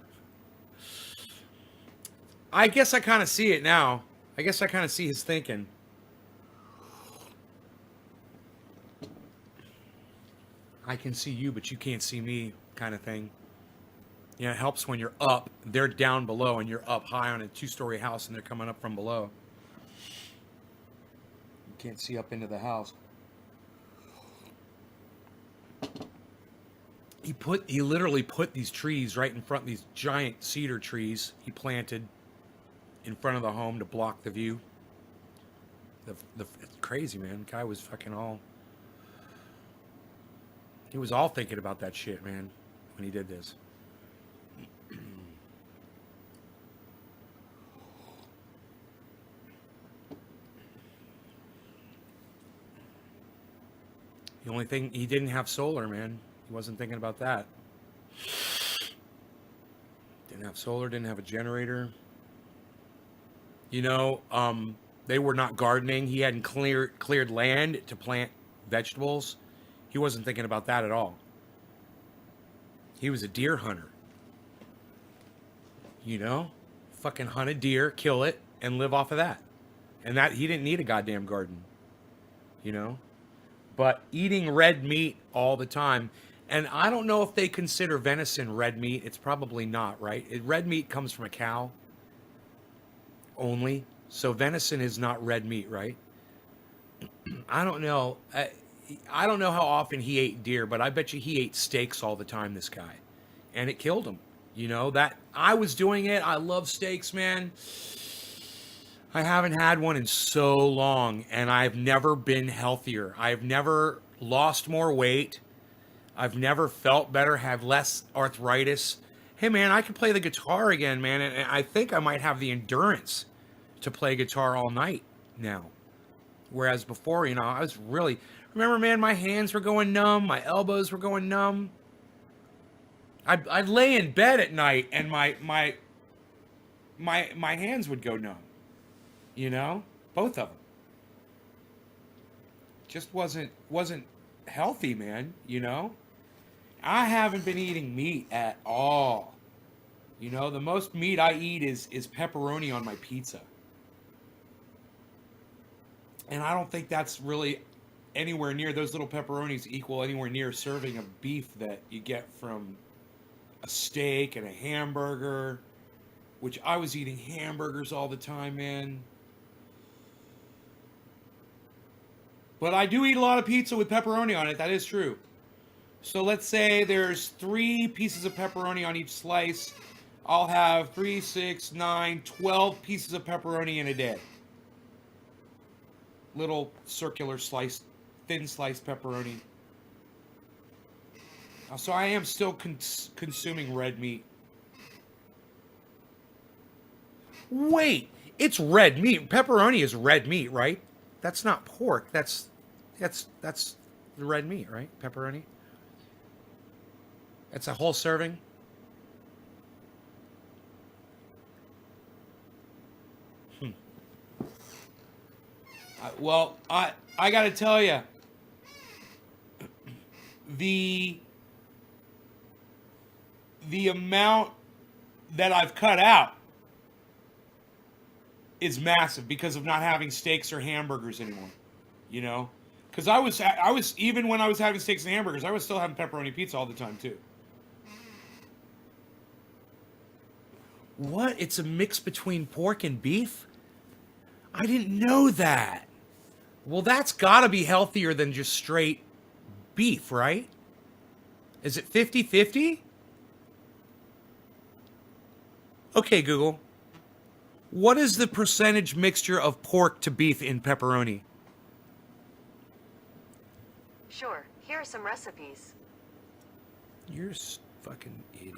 I guess I kind of see it now. I guess I kind of see his thinking. I can see you, but you can't see me, kind of thing. It helps when you're up. They're down below, and you're up high on a 2-story house, and they're coming up from below. You can't see up into the house. He literally put these trees right in front, these giant cedar trees he planted in front of the home to block the view. It's crazy, man. The guy was fucking all... He was all thinking about that shit, man, when he did this. The only thing, he didn't have solar, man. He wasn't thinking about that. Didn't have solar, didn't have a generator. They were not gardening. He hadn't cleared land to plant vegetables. He wasn't thinking about that at all. He was a deer hunter. Fucking hunt a deer, kill it, and live off of that. And that he didn't need a goddamn garden. But eating red meat all the time, and I don't know if they consider venison red meat. It's probably not, right? Red meat comes from a cow only. So venison is not red meat, right? I don't know. I don't know how often he ate deer, but I bet you he ate steaks all the time, this guy. And it killed him. That I was doing it. I love steaks, man. I haven't had one in so long, and I've never been healthier. I've never lost more weight. I've never felt better, have less arthritis. Hey, man, I can play the guitar again, man, and I think I might have the endurance to play guitar all night now. Whereas before, I was really... Remember, man, my hands were going numb. My elbows were going numb. I'd lay in bed at night, and my hands would go numb. Both of them. Just wasn't healthy, man. I haven't been eating meat at all. The most meat I eat is pepperoni on my pizza. And I don't think that's really anywhere near, those little pepperonis equal anywhere near a serving of beef that you get from a steak and a hamburger, which I was eating hamburgers all the time, man. But I do eat a lot of pizza with pepperoni on it. That is true. So let's say there's 3 pieces of pepperoni on each slice. I'll have 3, 6, 9, 12 pieces of pepperoni in a day. Little circular sliced, thin sliced pepperoni. So I am still consuming red meat. Wait, it's red meat. Pepperoni is red meat, right? That's not pork. That's the red meat, right? Pepperoni. It's a whole serving. Well, I got to tell you, the amount that I've cut out is massive because of not having steaks or hamburgers anymore. You know, because I was even when I was having steaks and hamburgers, I was still having pepperoni pizza all the time too. What? It's a mix between pork and beef? I didn't know that. Well, that's got to be healthier than just straight beef, right? Is it 50-50? Okay, Google. What is the percentage mixture of pork to beef in pepperoni? Sure, here are some recipes. You're a fucking idiot.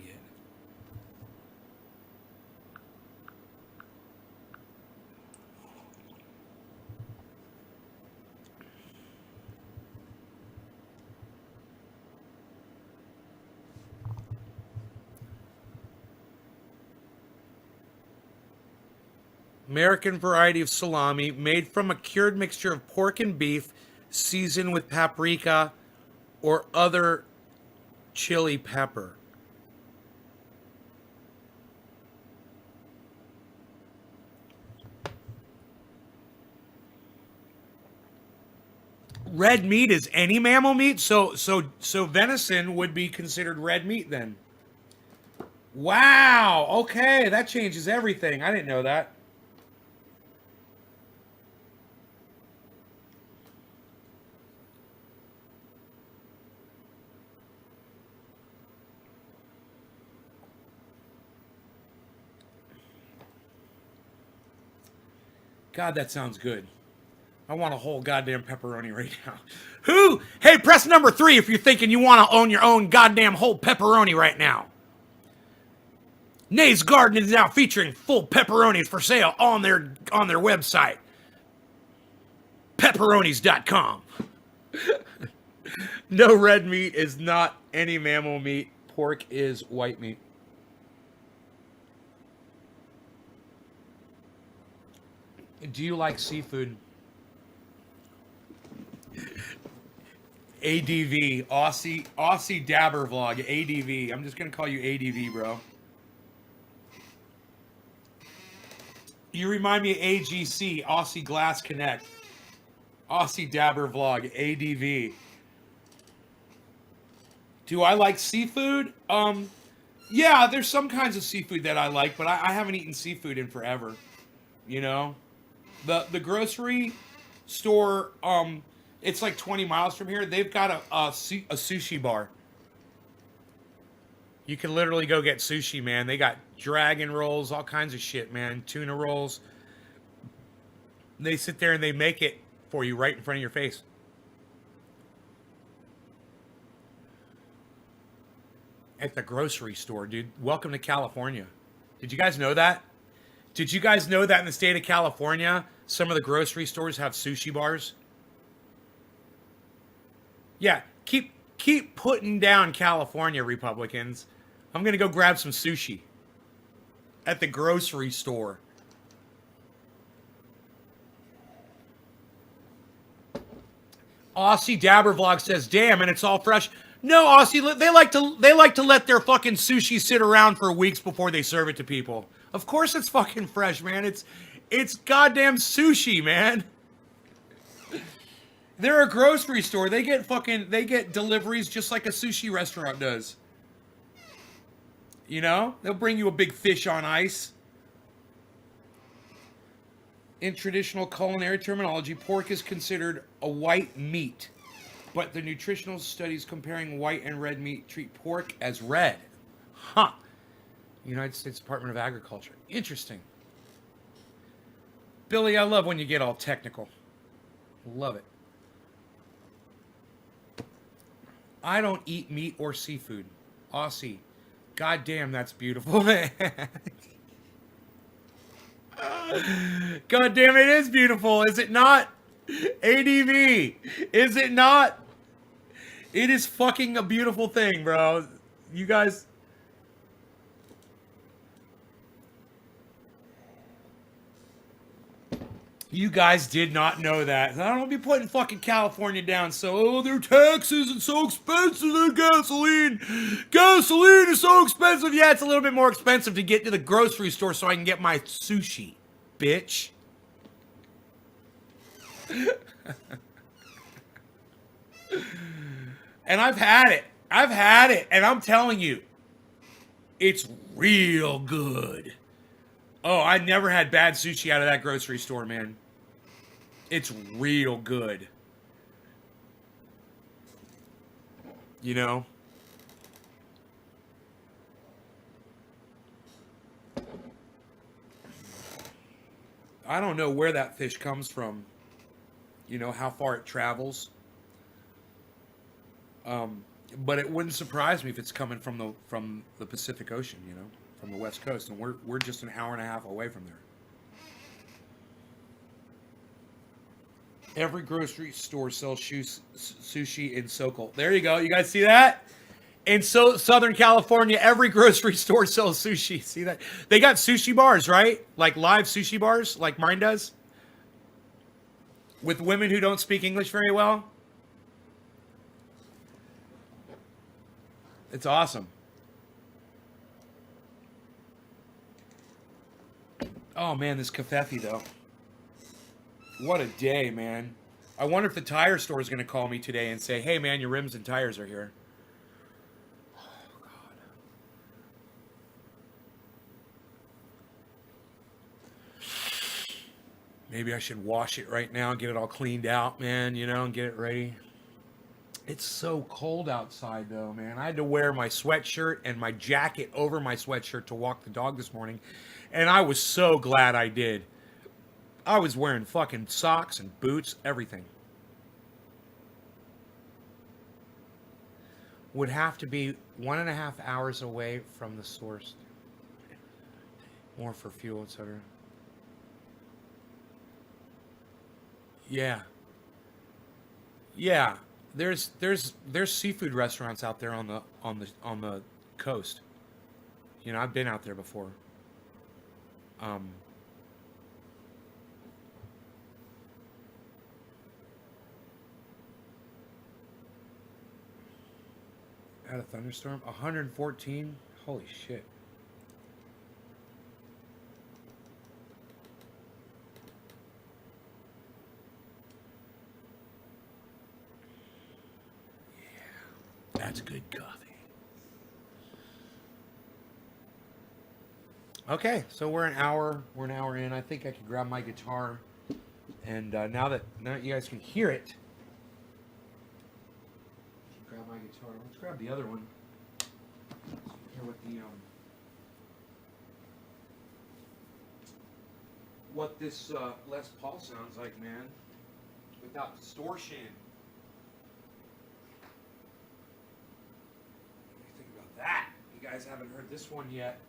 American variety of salami made from a cured mixture of pork and beef, seasoned with paprika or other chili pepper. Red meat is any mammal meat, so venison would be considered red meat then. Wow. Okay, that changes everything. I didn't know that. God, that sounds good. I want a whole goddamn pepperoni right now. Who? Hey, press number 3 if you're thinking you want to own your own goddamn whole pepperoni right now. Nay's Garden is now featuring full pepperonis for sale on their website. Pepperonis.com. No, red meat is not any mammal meat. Pork is white meat. Do you like seafood? ADV, Aussie Dabber Vlog, ADV. I'm just gonna call you ADV, bro. You remind me of AGC, Aussie Glass Connect. Aussie Dabber Vlog, ADV. Do I like seafood? Yeah, there's some kinds of seafood that I like, but I haven't eaten seafood in forever. You know? The grocery store, it's like 20 miles from here. They've got a sushi bar. You can literally go get sushi, man. They got dragon rolls, all kinds of shit, man. Tuna rolls. They sit there and they make it for you right in front of your face. At the grocery store, dude. Welcome to California. Did you guys know that? Did you guys know that in the state of California, some of the grocery stores have sushi bars? Yeah, keep putting down California, Republicans. I'm going to go grab some sushi at the grocery store. Aussie Dabber Vlog says, "Damn, and it's all fresh." No, Aussie, they like to let their fucking sushi sit around for weeks before they serve it to people. Of course it's fucking fresh, man. It's goddamn sushi, man. They're a grocery store. They get deliveries just like a sushi restaurant does. You know? They'll bring you a big fish on ice. In traditional culinary terminology, pork is considered a white meat, but the nutritional studies comparing white and red meat treat pork as red. Huh. United States Department of Agriculture. Interesting. Billy, I love when you get all technical. Love it. I don't eat meat or seafood. Aussie. God damn, that's beautiful. God damn, it is beautiful, is it not? ADV. Is it not? It is fucking a beautiful thing, bro. You guys... You guys did not know that. I don't be putting fucking California down. So, oh, their taxes and so expensive than gasoline. Gasoline is so expensive. Yeah, it's a little bit more expensive to get to the grocery store so I can get my sushi. bitch. And I've had it. I've had it. And I'm telling you, it's real good. Oh, I never had bad sushi out of that grocery store, man. It's real good. You know? I don't know where that fish comes from. You know, how far it travels. But it wouldn't surprise me if it's coming from the Pacific Ocean, you know, from the West Coast, and we're just an hour and a half away from there. Every grocery store sells sushi in Sokol. There you go. You guys see that? In Southern California, every grocery store sells sushi. See that? They got sushi bars, right? Like live sushi bars, like mine does, with women who don't speak English very well. It's awesome. Oh man, this Covfefe though. What a day, man. I wonder if the tire store is going to call me today and say, hey man, your rims and tires are here. Oh, God. Maybe I should wash it right now and get it all cleaned out, man, you know, and get it ready. It's so cold outside, though, man. I had to wear my sweatshirt and my jacket over my sweatshirt to walk the dog this morning, and I was so glad I did. I was wearing fucking socks and boots, everything. Would have to be 1.5 hours away from the source. More for fuel, etc. Yeah. Yeah. There's seafood restaurants out there on the coast. You know, I've been out there before. Had a thunderstorm, 114. Holy shit. That's good coffee. Okay, so we're an hour in. I think I can grab my guitar, and now that you guys can hear it, grab my guitar. Let's grab the other one. Hear what this Les Paul sounds like, man, without distortion. That you guys haven't heard this one yet.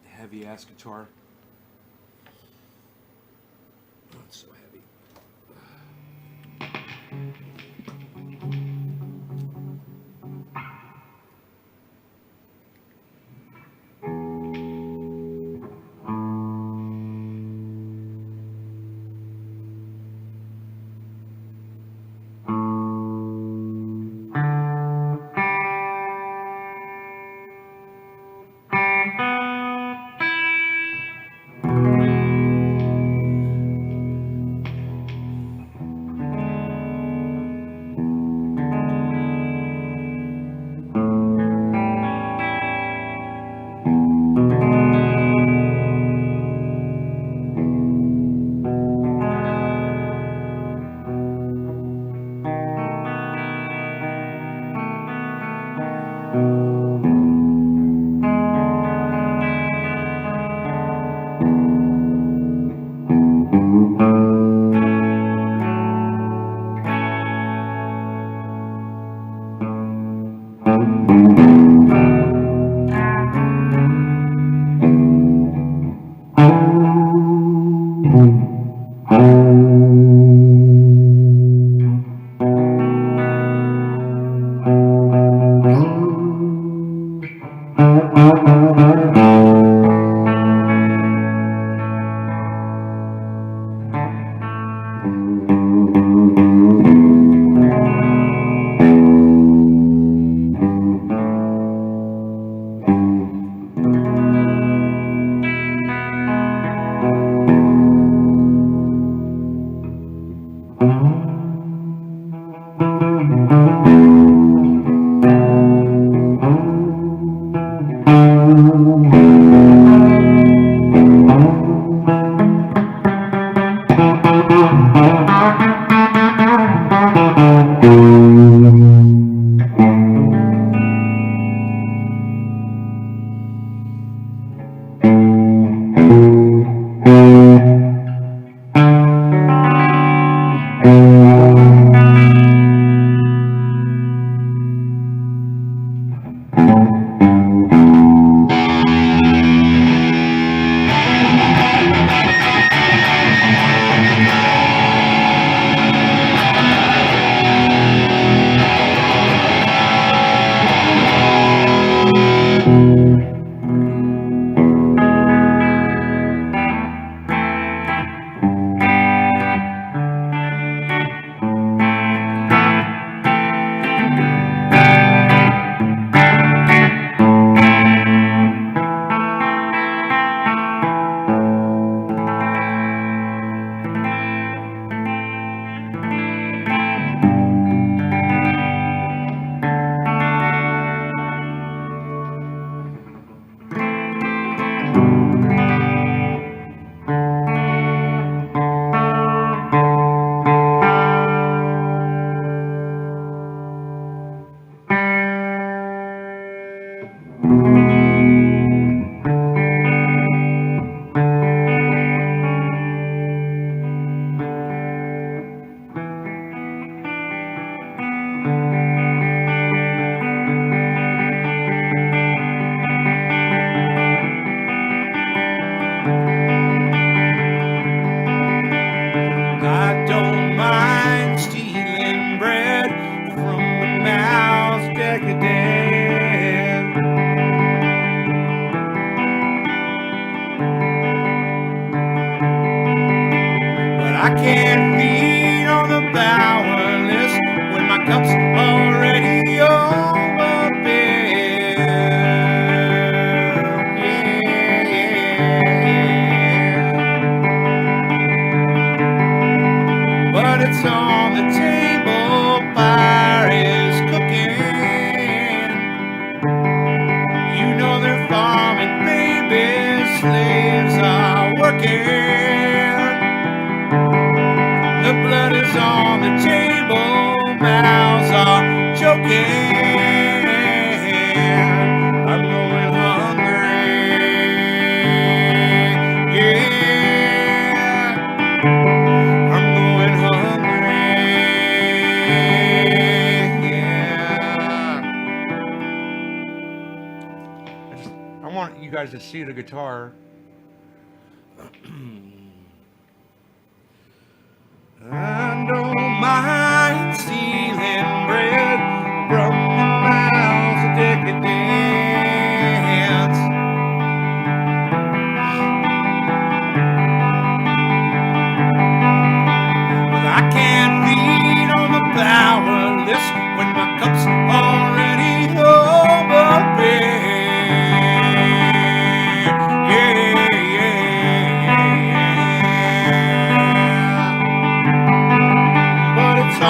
Heavy ass guitar. Oh, it's so heavy. I don't mind stealing bread from the mouth's decadent. But I can't feed on the powerless when my cup's already overfilled. Yeah. But it's on the table, fire is cooking. You know they're farming babies, slaves are working. The blood is on the table, mouths are choking. I'm going hungry, yeah. I'm going hungry, yeah. I want you guys to see the guitar. I don't mind stealing bread from the mouths of decadence. But I can't feed on the powerless when my cup's already overfilled. Yeah. But it's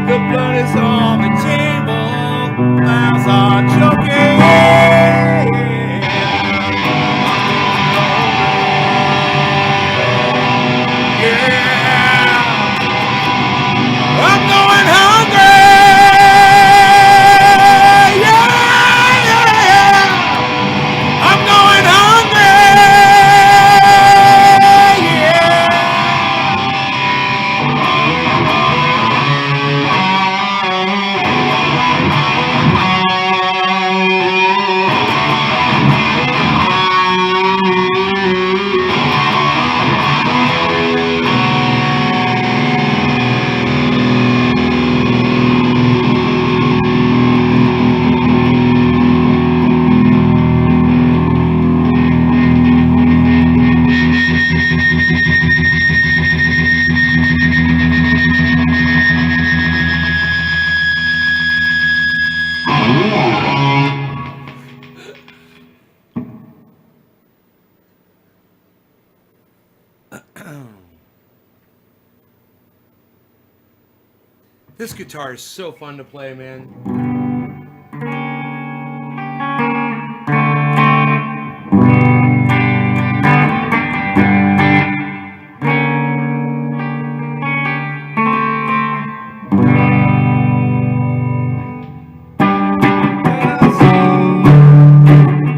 The blood is on the table. Clowns are joking. I'm going hungry. Yeah. I'm going hungry. This guitar is so fun to play, man.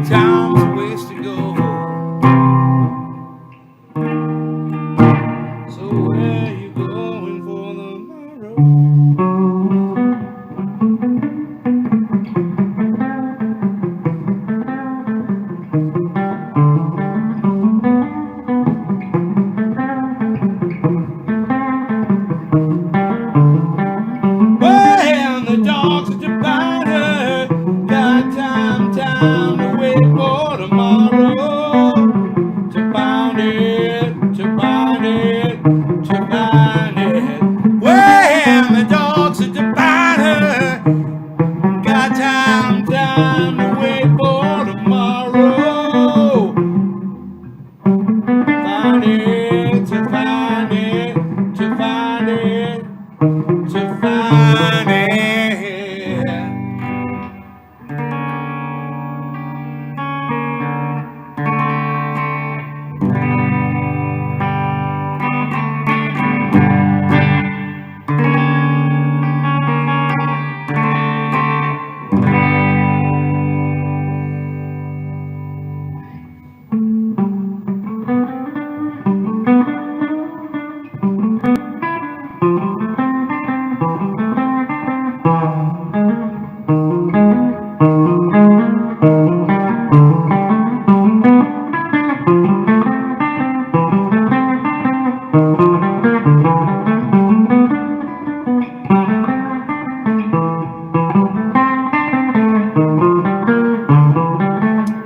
Time's a ways to go. So where you going for tomorrow? Well, the dogs at the diner got time to wait for tomorrow. To find it, to find it, to find it. Well, the dogs at the diner got time to wait for tomorrow. Find it, to find it, to find it, to find it.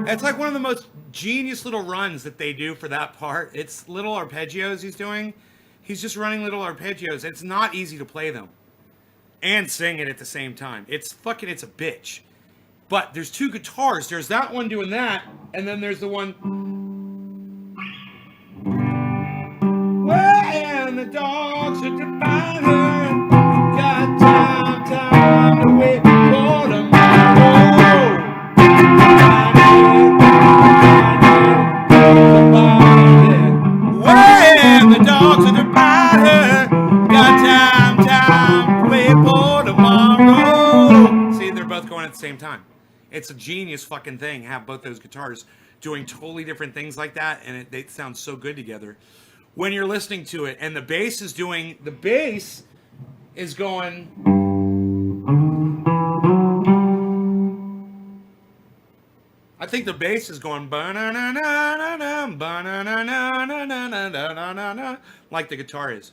It's like one of the most genius little runs that they do for that part. It's little arpeggios he's doing. He's just running little arpeggios. It's not easy to play them and sing it at the same time. It's a bitch. But there's two guitars. There's that one doing that, and then there's the one. Well, and the dogs at the diner got time to wait for tomorrow. Well, the dogs at the diner got time to wait for tomorrow. See, they're both going at the same time. It's a genius fucking thing. Have both those guitars doing totally different things like that, and they sound so good together when you're listening to it. And the bass is going. I think the bass is going like the guitar is.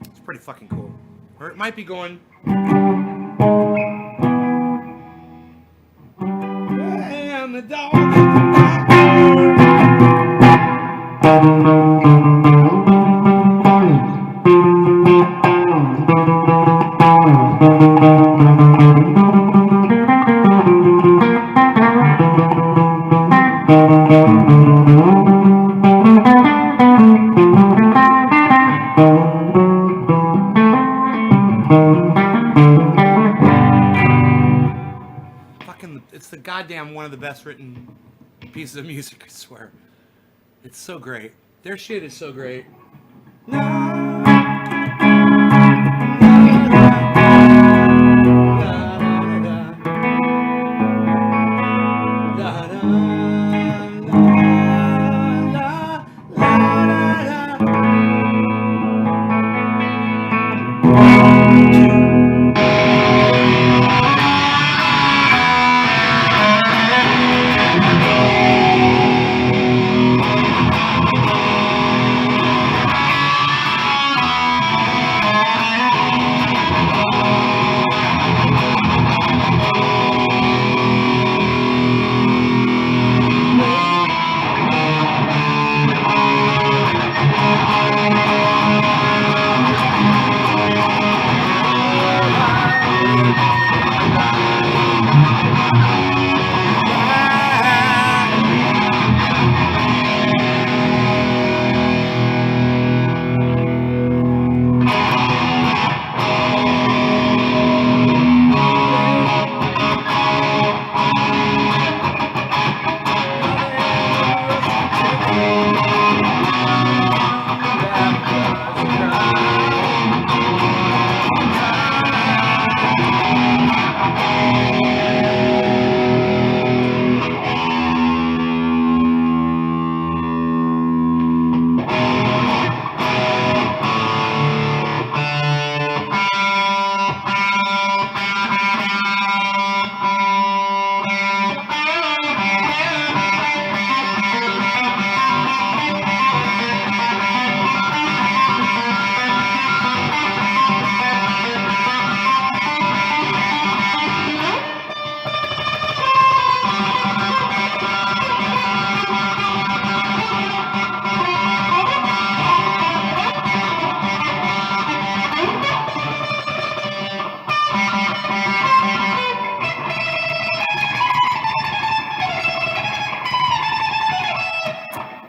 It's pretty fucking cool. Or it might be going. And the dogs. Fucking, it's the goddamn one of the best written pieces of music, I swear. It's so great. Their shit is so great.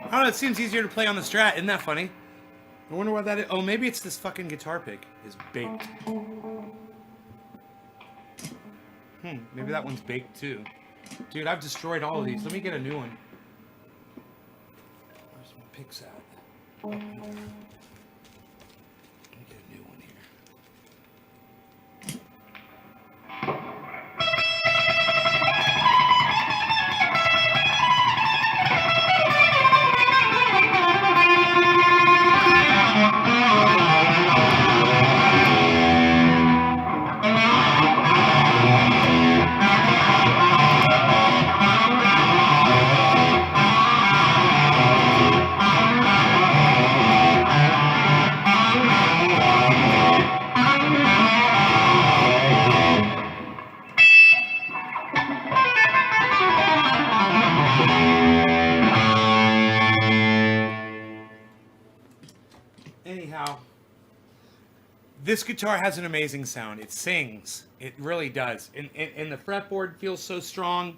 I don't know, it seems easier to play on the Strat. Isn't that funny? I wonder what that is. Oh, maybe it's this fucking guitar pick is baked. Maybe that one's baked too. Dude, I've destroyed all of these. Let me get a new one. Where's my picks at? Oh, let me get a new one here. Anyhow, this guitar has an amazing sound. It sings. It really does. And the fretboard feels so strong,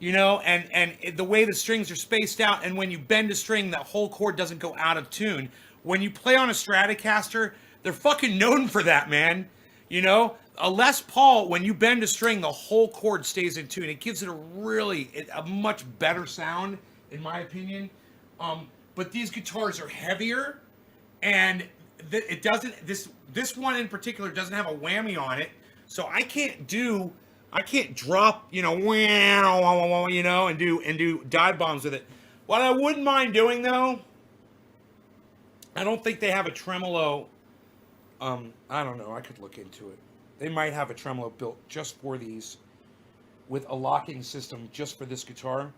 you know, and the way the strings are spaced out, and when you bend a string, the whole chord doesn't go out of tune. When you play on a Stratocaster, they're fucking known for that, man. You know, a Les Paul, when you bend a string, the whole chord stays in tune. It gives it a much better sound, in my opinion. But these guitars are heavier, and it doesn't. This one in particular doesn't have a whammy on it, so I can't drop, you know, you know, and do dive bombs with it. What I wouldn't mind doing though, I don't think they have a tremolo. I don't know. I could look into it. They might have a tremolo built just for these, with a locking system just for this guitar.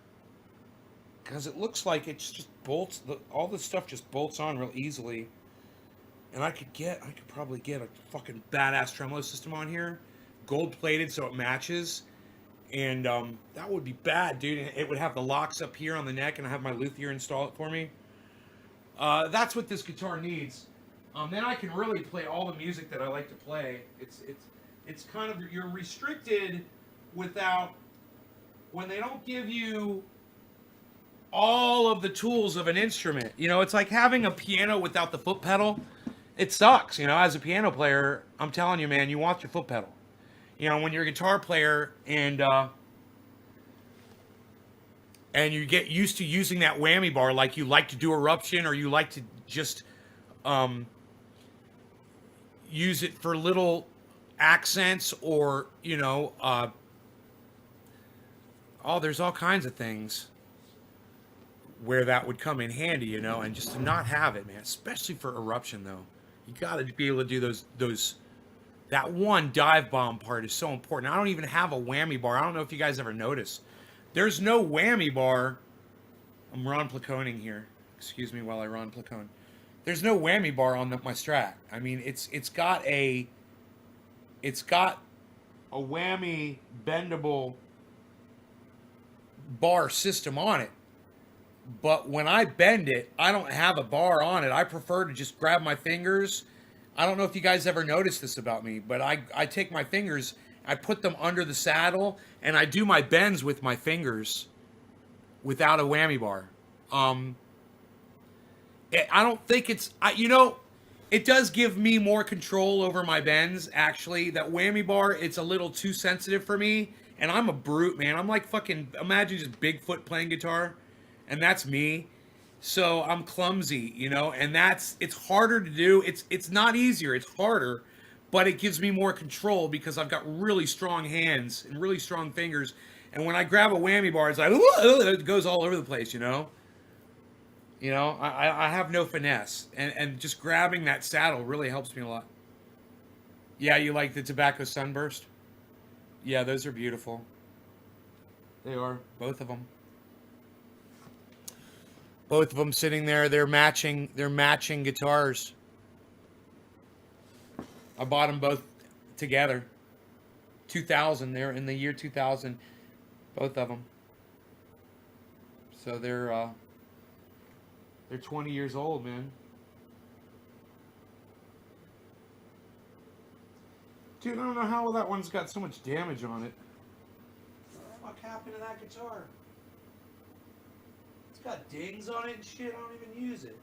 Because it looks like it's just bolts. All this stuff just bolts on real easily. And I could probably get a fucking badass tremolo system on here, gold plated so it matches. And that would be bad, dude. It would have the locks up here on the neck, and I have my luthier install it for me. That's what this guitar needs. Then I can really play all the music that I like to play. It's kind of, you're restricted without, when they don't give you all of the tools of an instrument. You know, it's like having a piano without the foot pedal. it sucks, you know. As a piano player, I'm telling you, man, you want your foot pedal. You know, when you're a guitar player and you get used to using that whammy bar, like you like to do eruption, or you like to just um, use it for little accents, or oh, there's all kinds of things where that would come in handy, you know, and just to not have it, man, especially for eruption though. You got to be able to do those that one dive bomb part is so important. I don't even have a whammy bar. I don't know if you guys ever noticed. There's no whammy bar. I'm Ron Placoning here. Excuse me while I Ron Placone. There's no whammy bar on my Strat. I mean, it's got a whammy bendable bar system on it. But when I bend it, I don't have a bar on it. I prefer to just grab my fingers. I don't know if you guys ever noticed this about me, but I take my fingers, I put them under the saddle, and I do my bends with my fingers without a whammy bar. I don't think it does give me more control over my bends, actually. That whammy bar, it's a little too sensitive for me, and I'm a brute, man. I'm like fucking, imagine just Bigfoot playing guitar, and that's me. So I'm clumsy, you know, and it's harder to do. It's not easier, it's harder, but it gives me more control because I've got really strong hands and really strong fingers. And when I grab a whammy bar, it's like, it goes all over the place, you know? You know, I have no finesse. And just grabbing that saddle really helps me a lot. Yeah, you like the Tobacco Sunburst? Yeah, those are beautiful. They are, both of them. Both of them sitting there, they're matching guitars. I bought them both together. 2000, they're in the year 2000, both of them. So they're 20 years old, man. Dude, I don't know how that one's got so much damage on it. What the fuck happened to that guitar? It's got dings on it and shit. I don't even use it.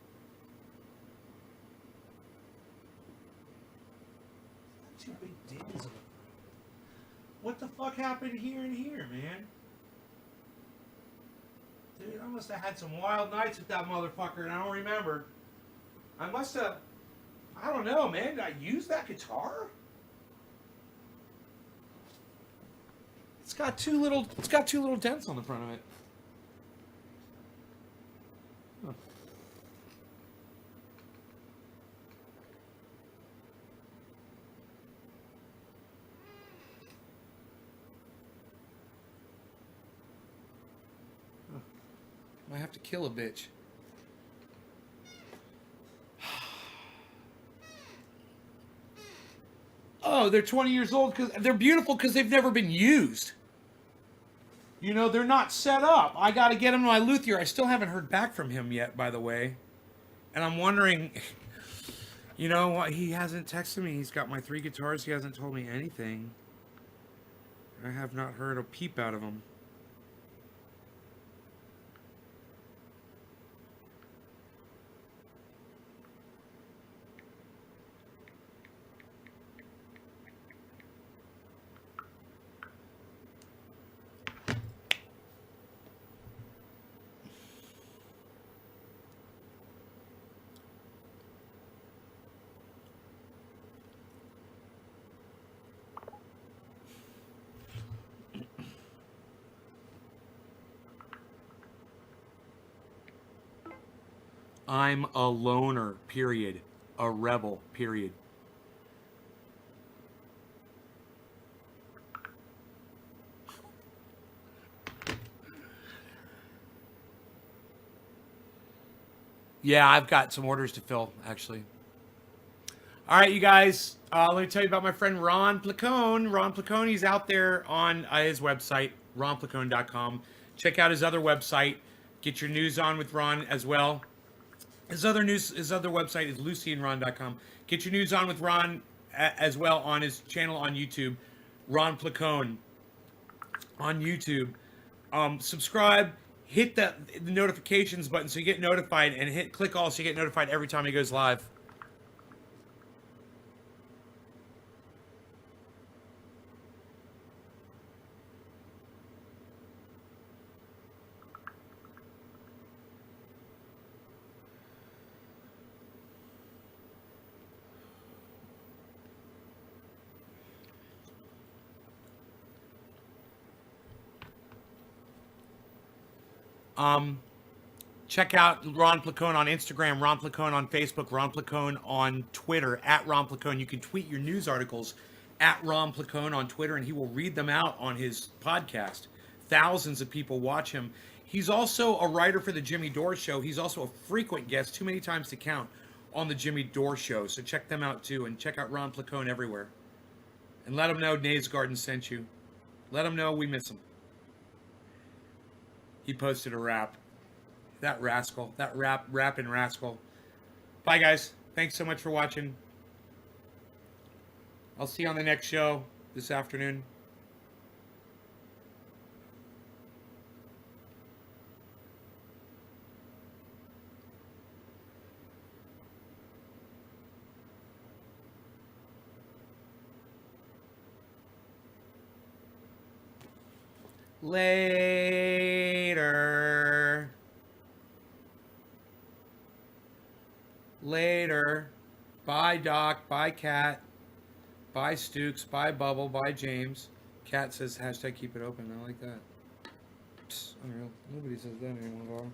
It's got two big dings on it. What the fuck happened here and here, man? Dude, I must have had some wild nights with that motherfucker and I don't remember. I don't know, man. Did I use that guitar? It's got two little dents on the front of it. Huh. I have to kill a bitch. Oh, they're 20 years old because they're beautiful because they've never been used. You know, they're not set up. I got to get him to my luthier. I still haven't heard back from him yet, by the way. And I'm wondering, you know, he hasn't texted me. He's got my 3 guitars. He hasn't told me anything. I have not heard a peep out of him. I'm a loner, period. A rebel, period. Yeah, I've got some orders to fill, actually. All right, you guys. Let me tell you about my friend Ron Placone. Ron Placone, he's out there on his website, ronplacone.com. Check out his other website. Get your news on with Ron as well. His other website is lucyandron.com. Get your news on with Ron as well on his channel on YouTube, Ron Placone on YouTube. Subscribe, hit the notifications button so you get notified, and click all so you get notified every time he goes live. Check out Ron Placone on Instagram, Ron Placone on Facebook, Ron Placone on Twitter, at Ron Placone. You can tweet your news articles at Ron Placone on Twitter, and he will read them out on his podcast. Thousands of people watch him. He's also a writer for the Jimmy Dore Show. He's also a frequent guest, too many times to count, on the Jimmy Dore Show. So check them out, too, and check out Ron Placone everywhere. And let him know Nays Garden sent you. Let him know we miss him. He posted a rap. That rascal. That rapping rascal. Bye, guys. Thanks so much for watching. I'll see you on the next show this afternoon. Later. Later. Bye, Doc. Bye, Cat. Bye, Stukes. Bye, Bubble. Bye, James. Cat says hashtag keep it open. I like that. Psst, unreal. Nobody says that anymore, Laura.